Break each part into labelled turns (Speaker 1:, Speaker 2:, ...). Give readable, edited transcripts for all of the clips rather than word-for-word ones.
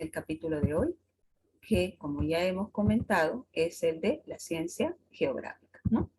Speaker 1: el capítulo de hoy, que como ya hemos comentado, es el de la ciencia geográfica, ¿no?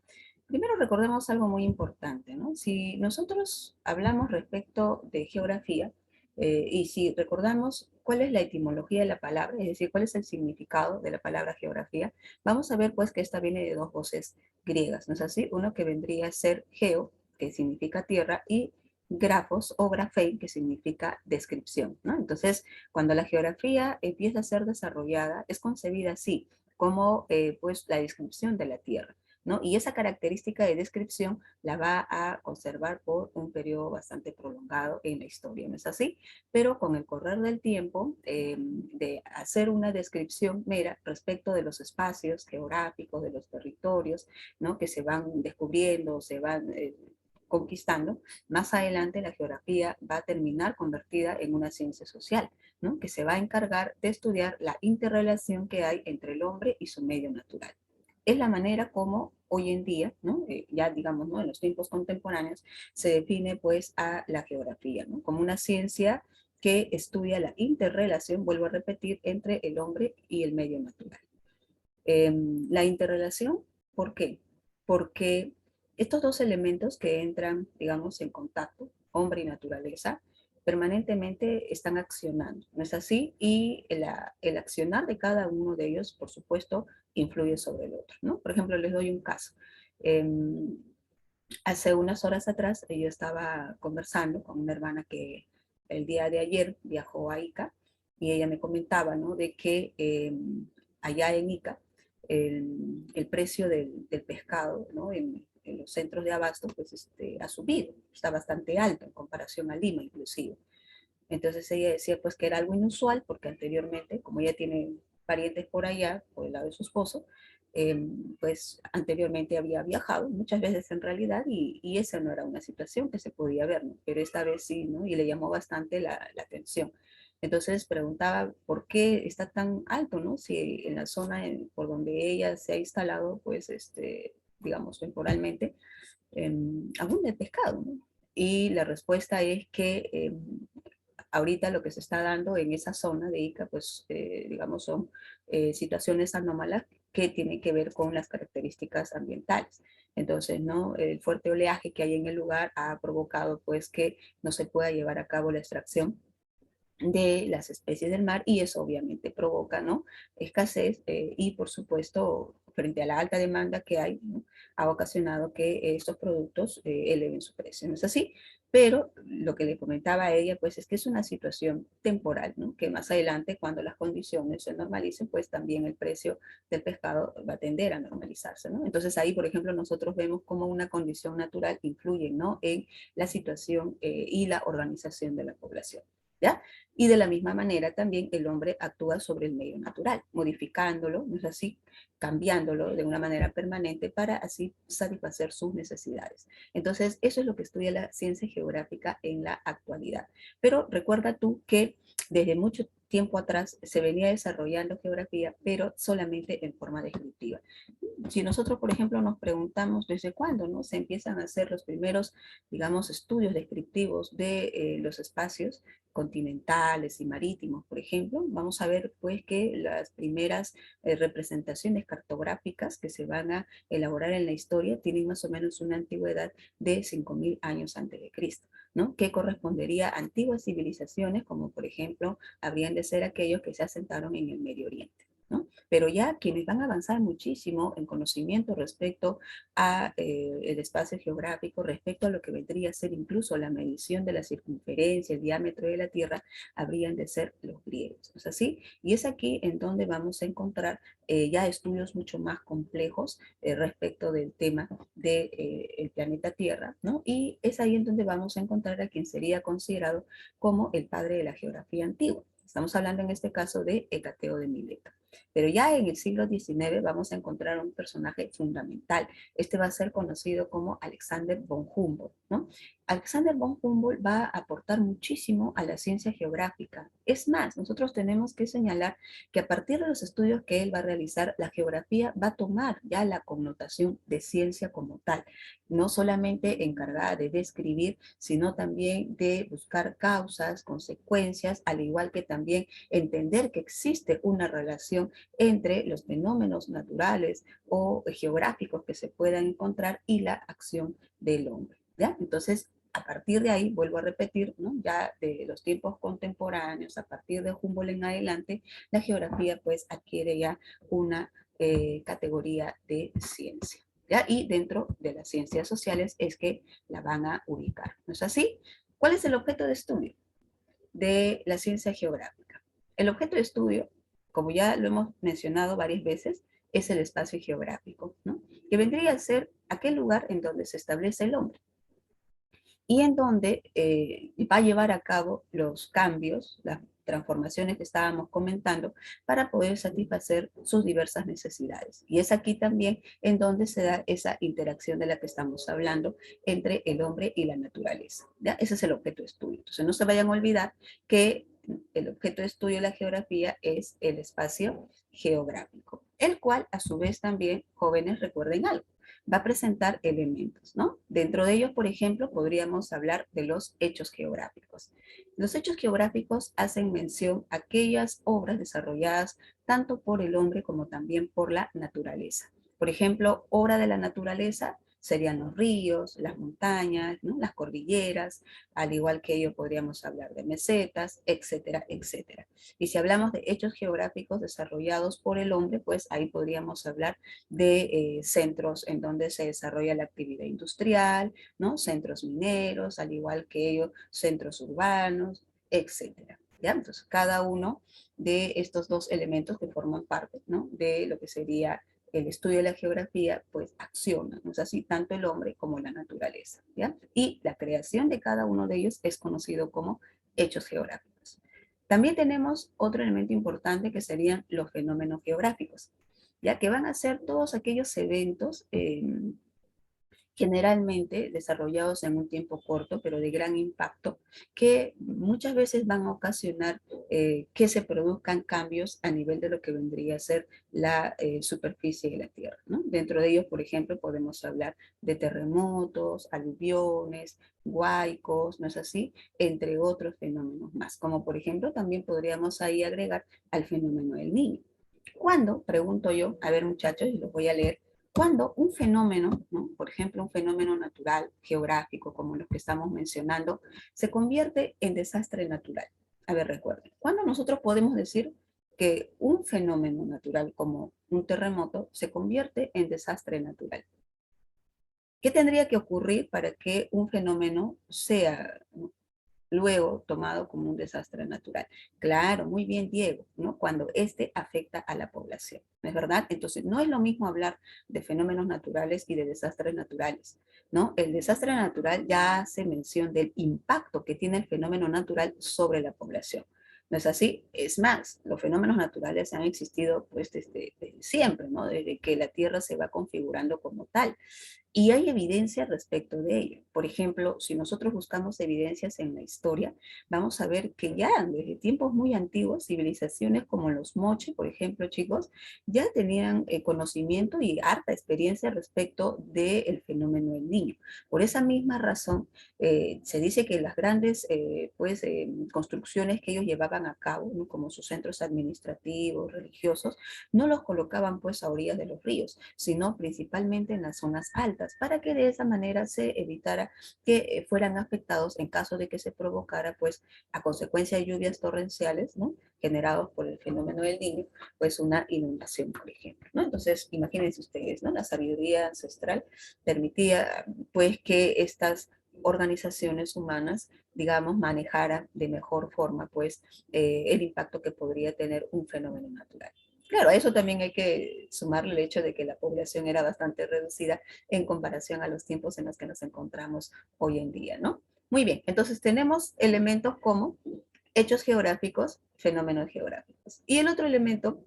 Speaker 1: Primero recordemos algo muy importante, ¿no? Si nosotros hablamos respecto de geografía, y si recordamos cuál es la etimología de la palabra, es decir, cuál es el significado de la palabra geografía, vamos a ver pues que esta viene de dos voces griegas, ¿no es así? Uno que vendría a ser geo, que significa tierra, y grafos o grafein, que significa descripción, ¿no? Entonces, cuando la geografía empieza a ser desarrollada, es concebida así, como pues la descripción de la tierra, ¿no? Y esa característica de descripción la va a conservar por un periodo bastante prolongado en la historia, ¿no es así? Pero con el correr del tiempo, de hacer una descripción mera respecto de los espacios geográficos, de los territorios, ¿no? Que se van descubriendo, se van conquistando, más adelante la geografía va a terminar convertida en una ciencia social, ¿no? Que se va a encargar de estudiar la interrelación que hay entre el hombre y su medio natural. Es la manera como hoy en día, ¿no? Ya digamos, ¿no? En los tiempos contemporáneos, se define pues a la geografía, ¿no? Como una ciencia que estudia la interrelación, vuelvo a repetir, entre el hombre y el medio natural. La interrelación, ¿por qué? Porque estos dos elementos que entran, digamos, en contacto, hombre y naturaleza, permanentemente están accionando, ¿no es así? Y el accionar de cada uno de ellos, por supuesto, influye sobre el otro, ¿no? Por ejemplo, les doy un caso. Eh, Hace unas horas atrás yo estaba conversando con una hermana que el día de ayer viajó a Ica y ella me comentaba, ¿no? De que allá en Ica el precio del pescado, ¿no? En los centros de abasto, pues ha subido, está bastante alto en comparación a Lima inclusive. Entonces ella decía pues que era algo inusual porque anteriormente, como ella tiene parientes por allá, por el lado de su esposo, pues anteriormente había viajado muchas veces en realidad y esa no era una situación que se podía ver, ¿no? Pero esta vez sí, ¿no? Y le llamó bastante la atención. Entonces preguntaba por qué está tan alto, ¿no? Si en la zona por donde ella se ha instalado, pues, digamos, temporalmente, abunda el pescado, ¿no? Y la respuesta es que ahorita lo que se está dando en esa zona de Ica, pues digamos son situaciones anómalas que tienen que ver con las características ambientales. Entonces, ¿no? El fuerte oleaje que hay en el lugar ha provocado pues que no se pueda llevar a cabo la extracción de las especies del mar y eso obviamente provoca, ¿no? Escasez y por supuesto frente a la alta demanda que hay, ¿no? Ha ocasionado que estos productos eleven su precio, ¿no es así? Pero lo que le comentaba a ella, pues es que es una situación temporal, ¿no? Que más adelante, cuando las condiciones se normalicen, pues también el precio del pescado va a tender a normalizarse, ¿no? Entonces ahí, por ejemplo, nosotros vemos cómo una condición natural influye, ¿no? En la situación y la organización de la población, ¿ya? Y de la misma manera también el hombre actúa sobre el medio natural, modificándolo, ¿no es así? Cambiándolo de una manera permanente para así satisfacer sus necesidades. Entonces, eso es lo que estudia la ciencia geográfica en la actualidad. Pero recuerda tú que desde mucho tiempo atrás se venía desarrollando geografía, pero solamente en forma descriptiva. Si nosotros, por ejemplo, nos preguntamos desde cuándo, ¿no? Se empiezan a hacer los primeros, digamos, estudios descriptivos de los espacios continentales y marítimos, por ejemplo, vamos a ver pues que las primeras representaciones cartográficas que se van a elaborar en la historia tienen más o menos una antigüedad de 5.000 años antes de Cristo, ¿no? Que correspondería a antiguas civilizaciones como por ejemplo habrían de ser aquellos que se asentaron en el Medio Oriente, ¿no? Pero ya quienes van a avanzar muchísimo en conocimiento respecto a el espacio geográfico, respecto a lo que vendría a ser incluso la medición de la circunferencia, el diámetro de la Tierra, habrían de ser los griegos, ¿no es así? Y es aquí en donde vamos a encontrar ya estudios mucho más complejos respecto del tema del planeta Tierra, ¿no? Y es ahí en donde vamos a encontrar a quien sería considerado como el padre de la geografía antigua. Estamos hablando en este caso de Hecateo de Mileto. Pero ya en el siglo XIX vamos a encontrar un personaje fundamental. Este va a ser conocido como Alexander von Humboldt, ¿no? Alexander von Humboldt va a aportar muchísimo a la ciencia geográfica. Es más, nosotros tenemos que señalar que a partir de los estudios que él va a realizar, la geografía va a tomar ya la connotación de ciencia como tal, no solamente encargada de describir, sino también de buscar causas, consecuencias, al igual que también entender que existe una relación entre los fenómenos naturales o geográficos que se puedan encontrar y la acción del hombre. ¿Ya? Entonces, a partir de ahí, vuelvo a repetir, ¿no? Ya de los tiempos contemporáneos, a partir de Humboldt en adelante, la geografía pues adquiere ya una categoría de ciencia. ¿Ya? Y dentro de las ciencias sociales es que la van a ubicar. ¿No es así? ¿Cuál es el objeto de estudio de la ciencia geográfica? El objeto de estudio, como ya lo hemos mencionado varias veces, es el espacio geográfico, ¿no? Que vendría a ser aquel lugar en donde se establece el hombre y en donde va a llevar a cabo los cambios, las transformaciones que estábamos comentando para poder satisfacer sus diversas necesidades. Y es aquí también en donde se da esa interacción de la que estamos hablando entre el hombre y la naturaleza. ¿Ya? Ese es el objeto de estudio. Entonces no se vayan a olvidar que el objeto de estudio de la geografía es el espacio geográfico, el cual a su vez también, jóvenes, recuerden algo, va a presentar elementos, ¿no? Dentro de ellos, por ejemplo, podríamos hablar de los hechos geográficos. Los hechos geográficos hacen mención a aquellas obras desarrolladas tanto por el hombre como también por la naturaleza. Por ejemplo, obra de la naturaleza serían los ríos, las montañas, ¿no? Las cordilleras, al igual que ello podríamos hablar de mesetas, etcétera, etcétera. Y si hablamos de hechos geográficos desarrollados por el hombre, pues ahí podríamos hablar de centros en donde se desarrolla la actividad industrial, ¿no? Centros mineros, al igual que ellos, centros urbanos, etcétera. ¿Ya? Entonces, cada uno de estos dos elementos que forman parte, ¿no? De lo que sería el estudio de la geografía, pues acciona, ¿no es así? Tanto el hombre como la naturaleza, ¿ya? Y la creación de cada uno de ellos es conocido como hechos geográficos. También tenemos otro elemento importante que serían los fenómenos geográficos, ya que van a ser todos aquellos eventos generalmente desarrollados en un tiempo corto, pero de gran impacto, que muchas veces van a ocasionar que se produzcan cambios a nivel de lo que vendría a ser la superficie de la Tierra, ¿no? Dentro de ellos, por ejemplo, podemos hablar de terremotos, aluviones, huaicos, ¿no es así? Entre otros fenómenos más, como por ejemplo también podríamos ahí agregar al fenómeno del Niño. ¿Cuándo? Pregunto yo, a ver muchachos, y los voy a leer, cuando un fenómeno, ¿no? Por ejemplo, un fenómeno natural, geográfico, como los que estamos mencionando, se convierte en desastre natural. A ver, recuerden, ¿cuándo nosotros podemos decir que un fenómeno natural como un terremoto se convierte en desastre natural? ¿Qué tendría que ocurrir para que un fenómeno sea luego tomado como un desastre natural? Claro, muy bien, Diego, ¿no? Cuando este afecta a la población, ¿no es verdad? Entonces, no es lo mismo hablar de fenómenos naturales y de desastres naturales, ¿no? El desastre natural ya hace mención del impacto que tiene el fenómeno natural sobre la población. ¿No es así? Es más, los fenómenos naturales han existido pues desde siempre, ¿no? Desde que la Tierra se va configurando como tal. Y hay evidencia respecto de ello. Por ejemplo, si nosotros buscamos evidencias en la historia, vamos a ver que ya desde tiempos muy antiguos, civilizaciones como los Moche, por ejemplo, chicos, ya tenían conocimiento y harta experiencia respecto del fenómeno del Niño. Por esa misma razón, se dice que las grandes construcciones que ellos llevaban a cabo, ¿no? Como sus centros administrativos, religiosos, no los colocaban pues a orillas de los ríos, sino principalmente en las zonas altas, para que de esa manera se evitara que fueran afectados en caso de que se provocara pues a consecuencia de lluvias torrenciales, ¿no? Generados por el fenómeno del Niño, pues una inundación, por ejemplo, ¿no? Entonces, imagínense ustedes, ¿no? La sabiduría ancestral permitía pues que estas organizaciones humanas, digamos, manejaran de mejor forma pues el impacto que podría tener un fenómeno natural. Claro, a eso también hay que sumarle el hecho de que la población era bastante reducida en comparación a los tiempos en los que nos encontramos hoy en día, ¿no? Muy bien, entonces tenemos elementos como hechos geográficos, fenómenos geográficos. Y el otro elemento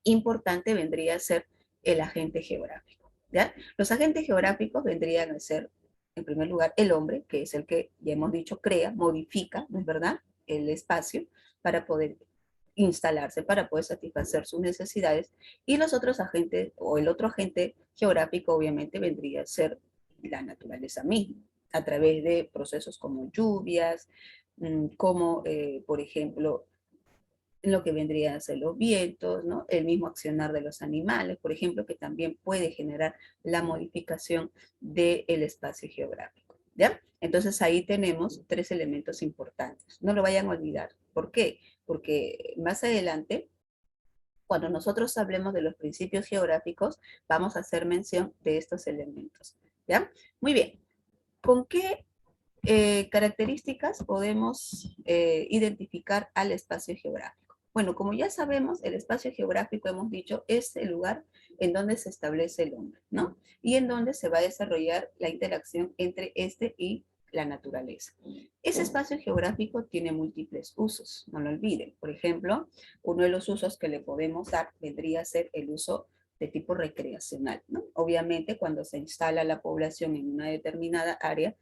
Speaker 1: importante vendría a ser el agente geográfico, ¿ya? Los agentes geográficos vendrían a ser en primer lugar, el hombre, que es el que, ya hemos dicho, crea, modifica, ¿no es verdad?, el espacio para poder instalarse, para poder satisfacer sus necesidades, y los otros agentes, o el otro agente geográfico, obviamente, vendría a ser la naturaleza misma, a través de procesos como lluvias, como, por ejemplo, lo que vendrían a ser los vientos, ¿no? El mismo accionar de los animales, por ejemplo, que también puede generar la modificación del espacio geográfico, ¿ya? Entonces ahí tenemos tres elementos importantes. No lo vayan a olvidar. ¿Por qué? Porque más adelante, cuando nosotros hablemos de los principios geográficos, vamos a hacer mención de estos elementos, ¿ya? Muy bien. ¿Con qué características podemos identificar al espacio geográfico? Bueno, como ya sabemos, el espacio geográfico, hemos dicho, es el lugar en donde se establece el hombre, ¿no? Y en donde se va a desarrollar la interacción entre este y la naturaleza. Ese espacio geográfico tiene múltiples usos, no lo olviden. Por ejemplo, uno de los usos que le podemos dar vendría a ser el uso de tipo recreacional, ¿no? Obviamente, cuando se instala la población en una determinada área,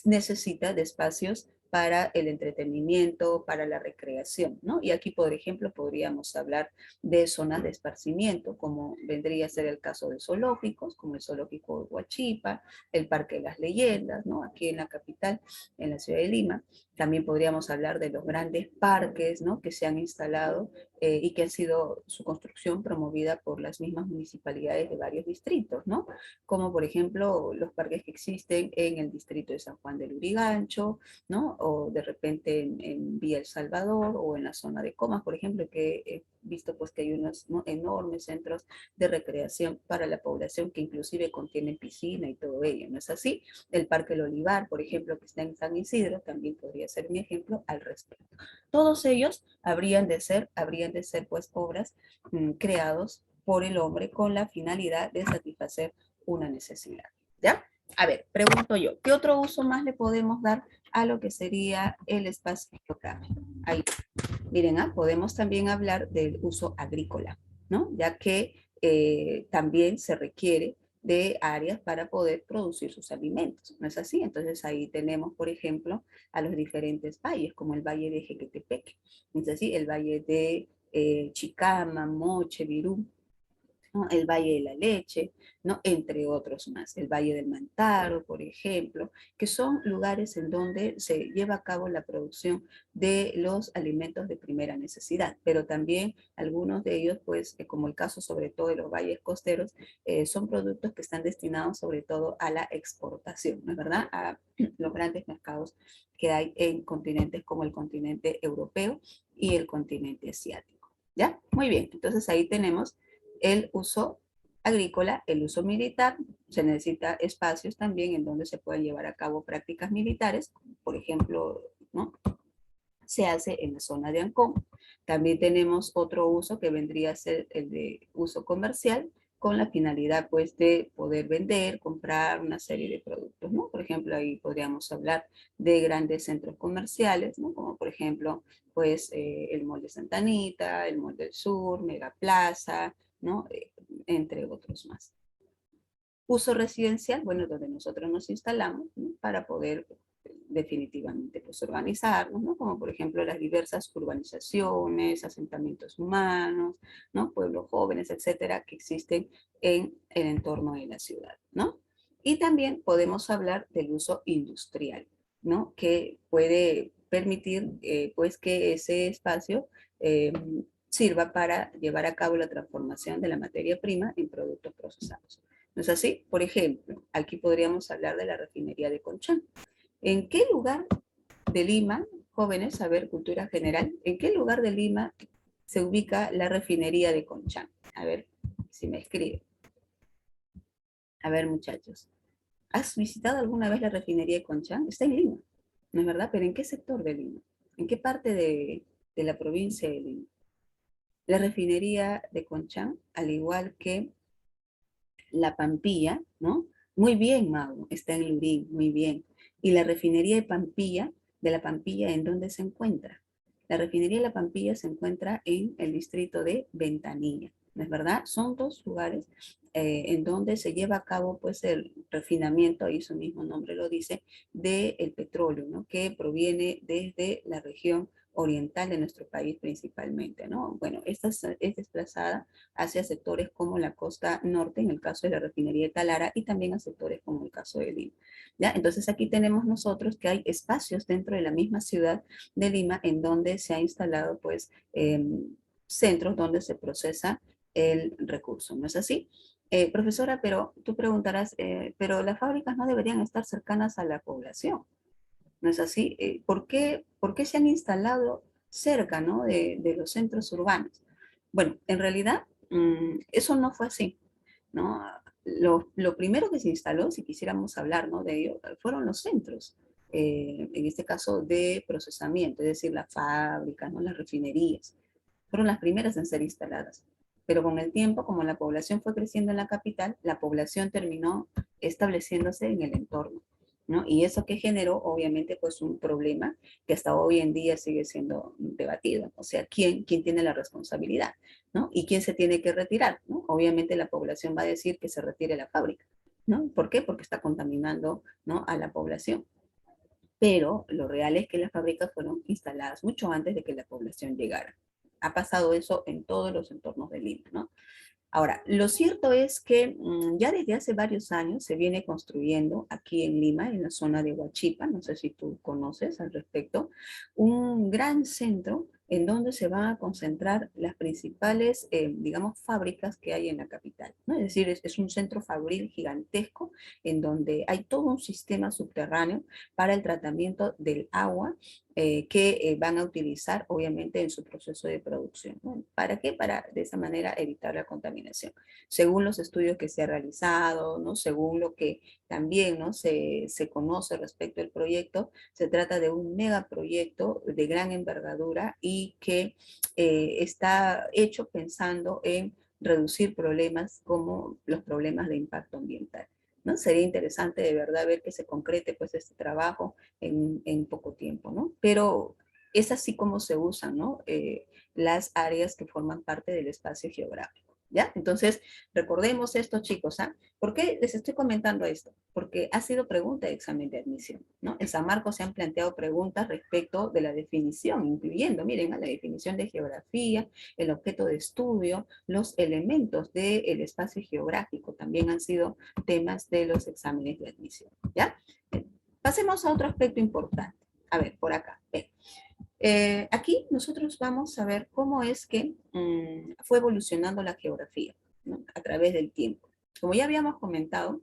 Speaker 1: necesita de espacios para el entretenimiento, para la recreación, ¿no? Y aquí, por ejemplo, podríamos hablar de zonas de esparcimiento, como vendría a ser el caso de zoológicos, como el zoológico de Huachipa, el Parque de las Leyendas, ¿no? Aquí en la capital, en la ciudad de Lima. También podríamos hablar de los grandes parques, ¿no?, que se han instalado y que han sido su construcción promovida por las mismas municipalidades de varios distritos, ¿no? Como por ejemplo los parques que existen en el distrito de San Juan del Lurigancho, ¿no? O de repente en Villa El Salvador o en la zona de Comas, por ejemplo, que he visto pues que hay unos, ¿no?, enormes centros de recreación para la población que inclusive contienen piscina y todo ello, ¿no es así? El Parque El Olivar, por ejemplo, que está en San Isidro, también podría ser un ejemplo al respecto. Todos ellos habrían de ser pues obras creados por el hombre con la finalidad de satisfacer una necesidad, ¿ya? A ver, pregunto yo, ¿qué otro uso más le podemos dar a lo que sería el espacio geográfico? Ahí, miren, podemos también hablar del uso agrícola, ¿no? Ya que también se requiere de áreas para poder producir sus alimentos, ¿no es así? Entonces ahí tenemos, por ejemplo, a los diferentes valles, como el valle de Jequetepeque, ¿no es así? El valle de Chicama, Moche, Virú, ¿no? El Valle de la Leche, ¿no?, entre otros más. El Valle del Mantaro, por ejemplo, que son lugares en donde se lleva a cabo la producción de los alimentos de primera necesidad, pero también algunos de ellos, pues, como el caso sobre todo de los valles costeros, son productos que están destinados sobre todo a la exportación, ¿no es verdad?, a los grandes mercados que hay en continentes como el continente europeo y el continente asiático. ¿Ya? Muy bien, entonces ahí tenemos el uso agrícola, el uso militar. Se necesita espacios también en donde se pueden llevar a cabo prácticas militares, por ejemplo, ¿no?, se hace en la zona de Ancón. También tenemos otro uso que vendría a ser el de uso comercial, con la finalidad pues de poder vender, comprar una serie de productos, ¿no? Por ejemplo, ahí podríamos hablar de grandes centros comerciales, ¿no?, como por ejemplo pues el Mall de Santa Anita, el Mall del Sur, Mega Plaza, ¿no?, entre otros más. Uso residencial, bueno, donde nosotros nos instalamos, ¿no?, para poder definitivamente pues organizarnos, ¿no?, como por ejemplo las diversas urbanizaciones, asentamientos humanos, ¿no?, pueblos jóvenes, etcétera, que existen en el entorno de la ciudad, ¿no? Y también podemos hablar del uso industrial, ¿no?, que puede permitir pues que ese espacio eh, sirva para llevar a cabo la transformación de la materia prima en productos procesados. ¿No es así? Por ejemplo, aquí podríamos hablar de la refinería de Conchán. ¿En qué lugar de Lima, jóvenes, a ver, cultura general, en qué lugar de Lima se ubica la refinería de Conchán? A ver si me escriben. A ver, muchachos, ¿has visitado alguna vez la refinería de Conchán? Está en Lima, ¿no es verdad? Pero ¿en qué sector de Lima? ¿En qué parte de la provincia de Lima? La refinería de Conchán, al igual que la Pampilla, ¿no? Muy bien, Mau, está en Lurín, muy bien. ¿Y la refinería de la Pampilla, en dónde se encuentra? La refinería de la Pampilla se encuentra en el distrito de Ventanilla. ¿no es verdad? Son dos lugares en donde se lleva a cabo pues el refinamiento, ahí su mismo nombre lo dice, del petróleo, ¿no? Que proviene desde la región oriental de nuestro país principalmente, ¿no? Bueno, esta es desplazada hacia sectores como la costa norte, en el caso de la refinería de Talara, y también a sectores como el caso de Lima, ¿ya? Entonces aquí tenemos nosotros que hay espacios dentro de la misma ciudad de Lima en donde se ha instalado pues centros donde se procesa el recurso, ¿no es así? Profesora, pero tú preguntarás, pero las fábricas no deberían estar cercanas a la población, ¿no es así? Por qué se han instalado cerca, ¿no? de los centros urbanos? Bueno, en realidad eso no fue así, ¿no? Lo primero que se instaló, si quisiéramos hablar, ¿no? de ello, fueron los centros, en este caso de procesamiento, es decir, las fábricas, ¿no? Las refinerías fueron las primeras en ser instaladas. Pero con el tiempo, como la población fue creciendo en la capital, la población terminó estableciéndose en el entorno, ¿no? Y eso que generó, obviamente, pues un problema que hasta hoy en día sigue siendo debatido. O sea, ¿quién tiene la responsabilidad? ¿No? ¿Y quién se tiene que retirar? ¿No? Obviamente la población va a decir que se retire la fábrica, ¿no? ¿Por qué? Porque está contaminando, ¿no? a la población. Pero lo real es que las fábricas fueron instaladas mucho antes de que la población llegara. Ha pasado eso en todos los entornos de Lima, ¿no? Ahora, lo cierto es que ya desde hace varios años se viene construyendo aquí en Lima, en la zona de Huachipa, no sé si tú conoces al respecto, un gran centro en donde se van a concentrar las principales, digamos, fábricas que hay en la capital, ¿no? Es decir, es un centro fabril gigantesco en donde hay todo un sistema subterráneo para el tratamiento del agua que van a utilizar obviamente en su proceso de producción, ¿no? ¿Para qué? Para de esa manera evitar la contaminación. Según los estudios que se han realizado, ¿no? Según lo que también, ¿no? se conoce respecto al proyecto, se trata de un megaproyecto de gran envergadura y que está hecho pensando en reducir problemas como los problemas de impacto ambiental, ¿no? Sería interesante de verdad ver que se concrete pues este trabajo en poco tiempo, ¿no? Pero es así como se usan, ¿no? Las áreas que forman parte del espacio geográfico, ¿ya? Entonces, recordemos esto, chicos, ¿ah? ¿Por qué les estoy comentando esto? Porque ha sido pregunta de examen de admisión, ¿no? En San Marcos se han planteado preguntas respecto de la definición, incluyendo, miren, a la definición de geografía, el objeto de estudio, los elementos del espacio geográfico también han sido temas de los exámenes de admisión, ¿ya? Pasemos a otro aspecto importante. A ver, por acá. Aquí nosotros vamos a ver cómo es que fue evolucionando la geografía, ¿no? A través del tiempo. Como ya habíamos comentado,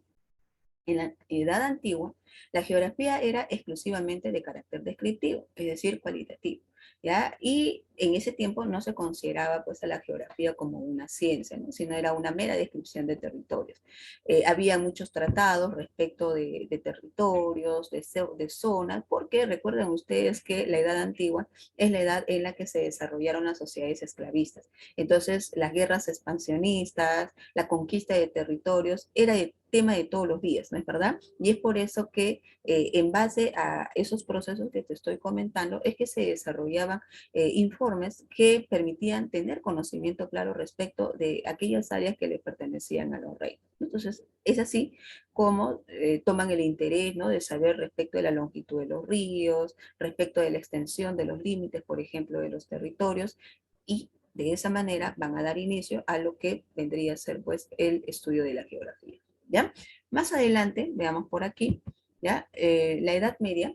Speaker 1: en la Edad Antigua, la geografía era exclusivamente de carácter descriptivo, es decir, cualitativo, ¿ya? Y en ese tiempo no se consideraba pues a la geografía como una ciencia, ¿no? Sino era una mera descripción de territorios. Había muchos tratados respecto de territorios, de zonas, porque recuerden ustedes que la Edad Antigua es la edad en la que se desarrollaron las sociedades esclavistas. Entonces, las guerras expansionistas, la conquista de territorios, era de tema de todos los días, ¿no es verdad? Y es por eso que en base a esos procesos que te estoy comentando, es que se desarrollaban informes que permitían tener conocimiento claro respecto de aquellas áreas que le pertenecían a los reyes. Entonces, es así como toman el interés, ¿no? de saber respecto de la longitud de los ríos, respecto de la extensión de los límites, por ejemplo, de los territorios, y de esa manera van a dar inicio a lo que vendría a ser pues el estudio de la geografía. ¿Ya? Más adelante, veamos por aquí, ¿ya? La Edad Media,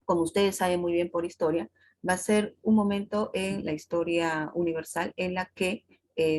Speaker 1: como ustedes saben muy bien por historia, va a ser un momento en la historia universal en la que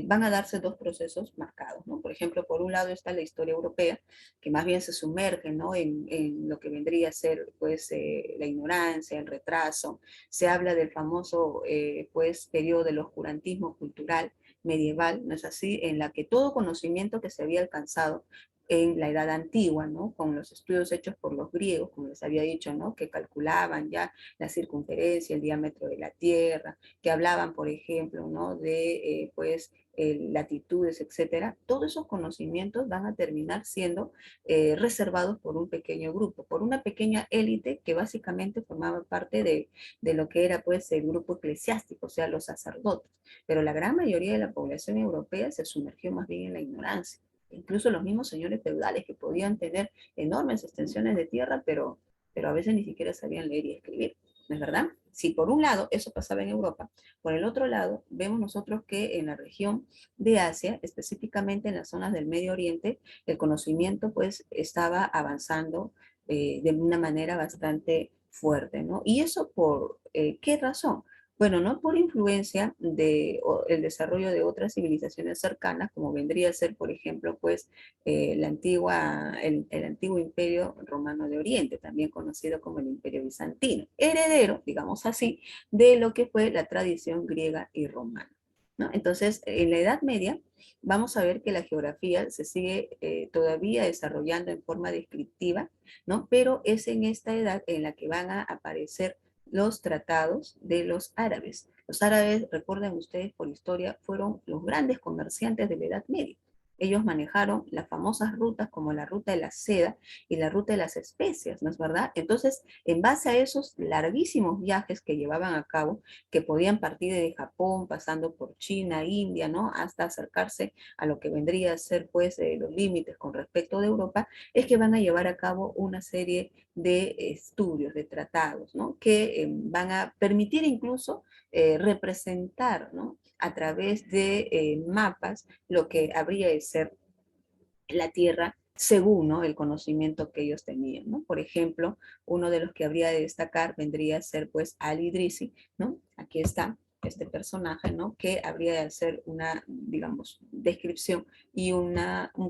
Speaker 1: van a darse dos procesos marcados, ¿no? Por ejemplo, por un lado está la historia europea, que más bien se sumerge, ¿no? en lo que vendría a ser, pues, la ignorancia, el retraso. Se habla del famoso, pues, periodo del oscurantismo cultural medieval, ¿no es así? En la que todo conocimiento que se había alcanzado en la edad antigua, ¿no? Con los estudios hechos por los griegos, como les había dicho, ¿no? Que calculaban ya la circunferencia, el diámetro de la Tierra, que hablaban, por ejemplo, ¿no? De, pues, latitudes, etcétera. Todos esos conocimientos van a terminar siendo reservados por un pequeño grupo, por una pequeña élite que básicamente formaba parte de lo que era, pues, el grupo eclesiástico, o sea, los sacerdotes. Pero la gran mayoría de la población europea se sumergió más bien en la ignorancia. Incluso los mismos señores feudales que podían tener enormes extensiones de tierra, pero a veces ni siquiera sabían leer y escribir, ¿no es verdad? Si por un lado eso pasaba en Europa, por el otro lado vemos nosotros que en la región de Asia, específicamente en las zonas del Medio Oriente, el conocimiento pues estaba avanzando de una manera bastante fuerte, ¿no? ¿Y eso por qué razón? Bueno, no por influencia de el desarrollo de otras civilizaciones cercanas, como vendría a ser, por ejemplo, pues el antiguo Imperio Romano de Oriente, también conocido como el Imperio Bizantino, heredero, digamos así, de lo que fue la tradición griega y romana, ¿no? Entonces, en la Edad Media, vamos a ver que la geografía se sigue todavía desarrollando en forma descriptiva, ¿no? Pero es en esta edad en la que van a aparecer los tratados de los árabes. Los árabes, recuerden ustedes por historia, fueron los grandes comerciantes de la Edad Media. Ellos manejaron las famosas rutas como la ruta de la seda y la ruta de las especias, ¿no es verdad? Entonces, en base a esos larguísimos viajes que llevaban a cabo, que podían partir de Japón, pasando por China, India, ¿no? Hasta acercarse a lo que vendría a ser, pues, los límites con respecto de Europa, es que van a llevar a cabo una serie de estudios, de tratados, ¿no? Que van a permitir incluso representar, ¿no? A través de mapas lo que habría de ser la Tierra según, ¿no? El conocimiento que ellos tenían, ¿no? Por ejemplo, uno de los que habría de destacar vendría a ser pues Al-Idrisi, ¿no? Aquí está este personaje, ¿no? Que habría de hacer una, digamos, descripción y un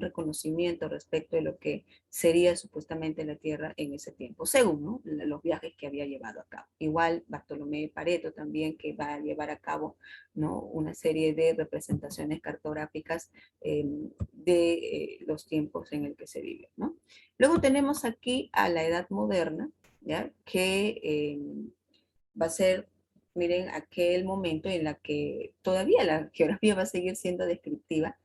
Speaker 1: reconocimiento respecto de lo que sería supuestamente la Tierra en ese tiempo, según, ¿no? Los viajes que había llevado a cabo. Igual Bartolomé Pareto también, que va a llevar a cabo, ¿no? Una serie de representaciones cartográficas de los tiempos en el que se vive, ¿no? Luego tenemos aquí a la edad moderna, ¿ya? Que va a ser, miren, aquel momento en la que todavía la geografía va a seguir siendo descriptiva,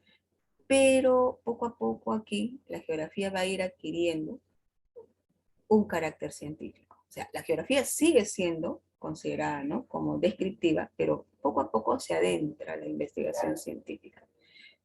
Speaker 1: pero poco a poco aquí la geografía va a ir adquiriendo un carácter científico. O sea, la geografía sigue siendo considerada, ¿no? Como descriptiva, pero poco a poco se adentra la investigación científica,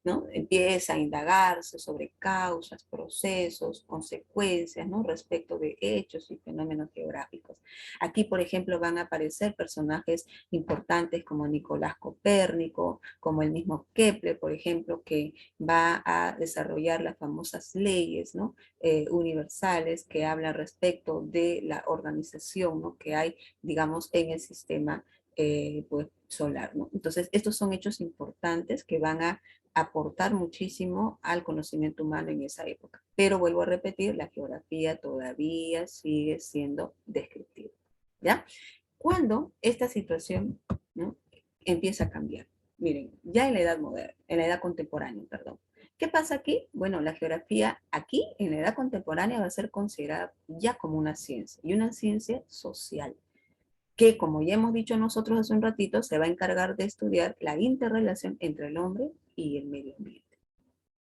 Speaker 1: ¿no? Empieza a indagarse sobre causas, procesos, consecuencias, ¿no? Respecto de hechos y fenómenos geográficos. Aquí, por ejemplo, van a aparecer personajes importantes como Nicolás Copérnico, como el mismo Kepler, por ejemplo, que va a desarrollar las famosas leyes, ¿no? Universales que hablan respecto de la organización, ¿no? Que hay, digamos, en el sistema pues, solar, ¿no? Entonces, estos son hechos importantes que van a aportar muchísimo al conocimiento humano en esa época. Pero vuelvo a repetir, la geografía todavía sigue siendo descriptiva, ¿ya? Cuando esta situación, ¿no? Empieza a cambiar. Miren, ya en la edad moderna, en la edad contemporánea, perdón. ¿Qué pasa aquí? Bueno, la geografía aquí, en la edad contemporánea, va a ser considerada ya como una ciencia, y una ciencia social que, como ya hemos dicho nosotros hace un ratito, se va a encargar de estudiar la interrelación entre el hombre y el medio ambiente.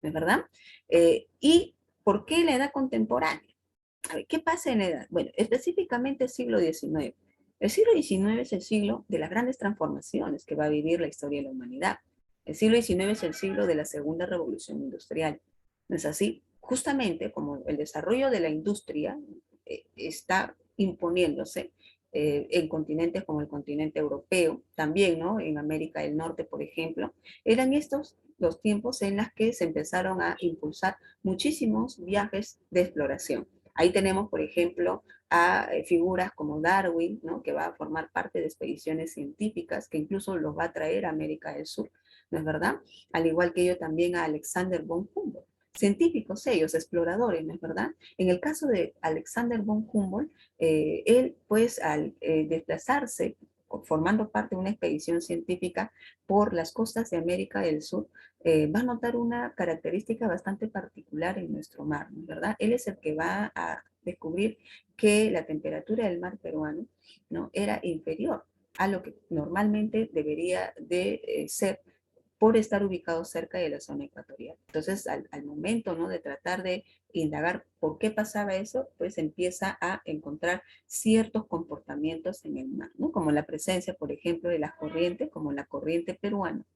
Speaker 1: ¿No es verdad? ¿Y por qué la edad contemporánea? A ver, ¿qué pasa en la edad? Bueno, específicamente el siglo XIX. El siglo XIX es el siglo de las grandes transformaciones que va a vivir la historia de la humanidad. El siglo XIX es el siglo de la segunda revolución industrial. ¿No es así? Justamente como el desarrollo de la industria está imponiéndose en continentes como el continente europeo, también, ¿no? En América del Norte, por ejemplo, eran estos los tiempos en los que se empezaron a impulsar muchísimos viajes de exploración. Ahí tenemos, por ejemplo, a figuras como Darwin, ¿no? Que va a formar parte de expediciones científicas, que incluso los va a traer a América del Sur, ¿no es verdad? Al igual que ello también a Alexander von Humboldt. Científicos ellos, exploradores, ¿no es verdad? En el caso de Alexander von Humboldt, él, pues, al desplazarse formando parte de una expedición científica por las costas de América del Sur, va a notar una característica bastante particular en nuestro mar, ¿no? ¿Verdad? Él es el que va a descubrir que la temperatura del mar peruano, ¿no?, era inferior a lo que normalmente debería de ser por estar ubicado cerca de la zona ecuatorial. Entonces, al momento, ¿no?, de tratar de indagar por qué pasaba eso, pues empieza a encontrar ciertos comportamientos en el mar, ¿no?, como la presencia, por ejemplo, de las corrientes, como la corriente peruana,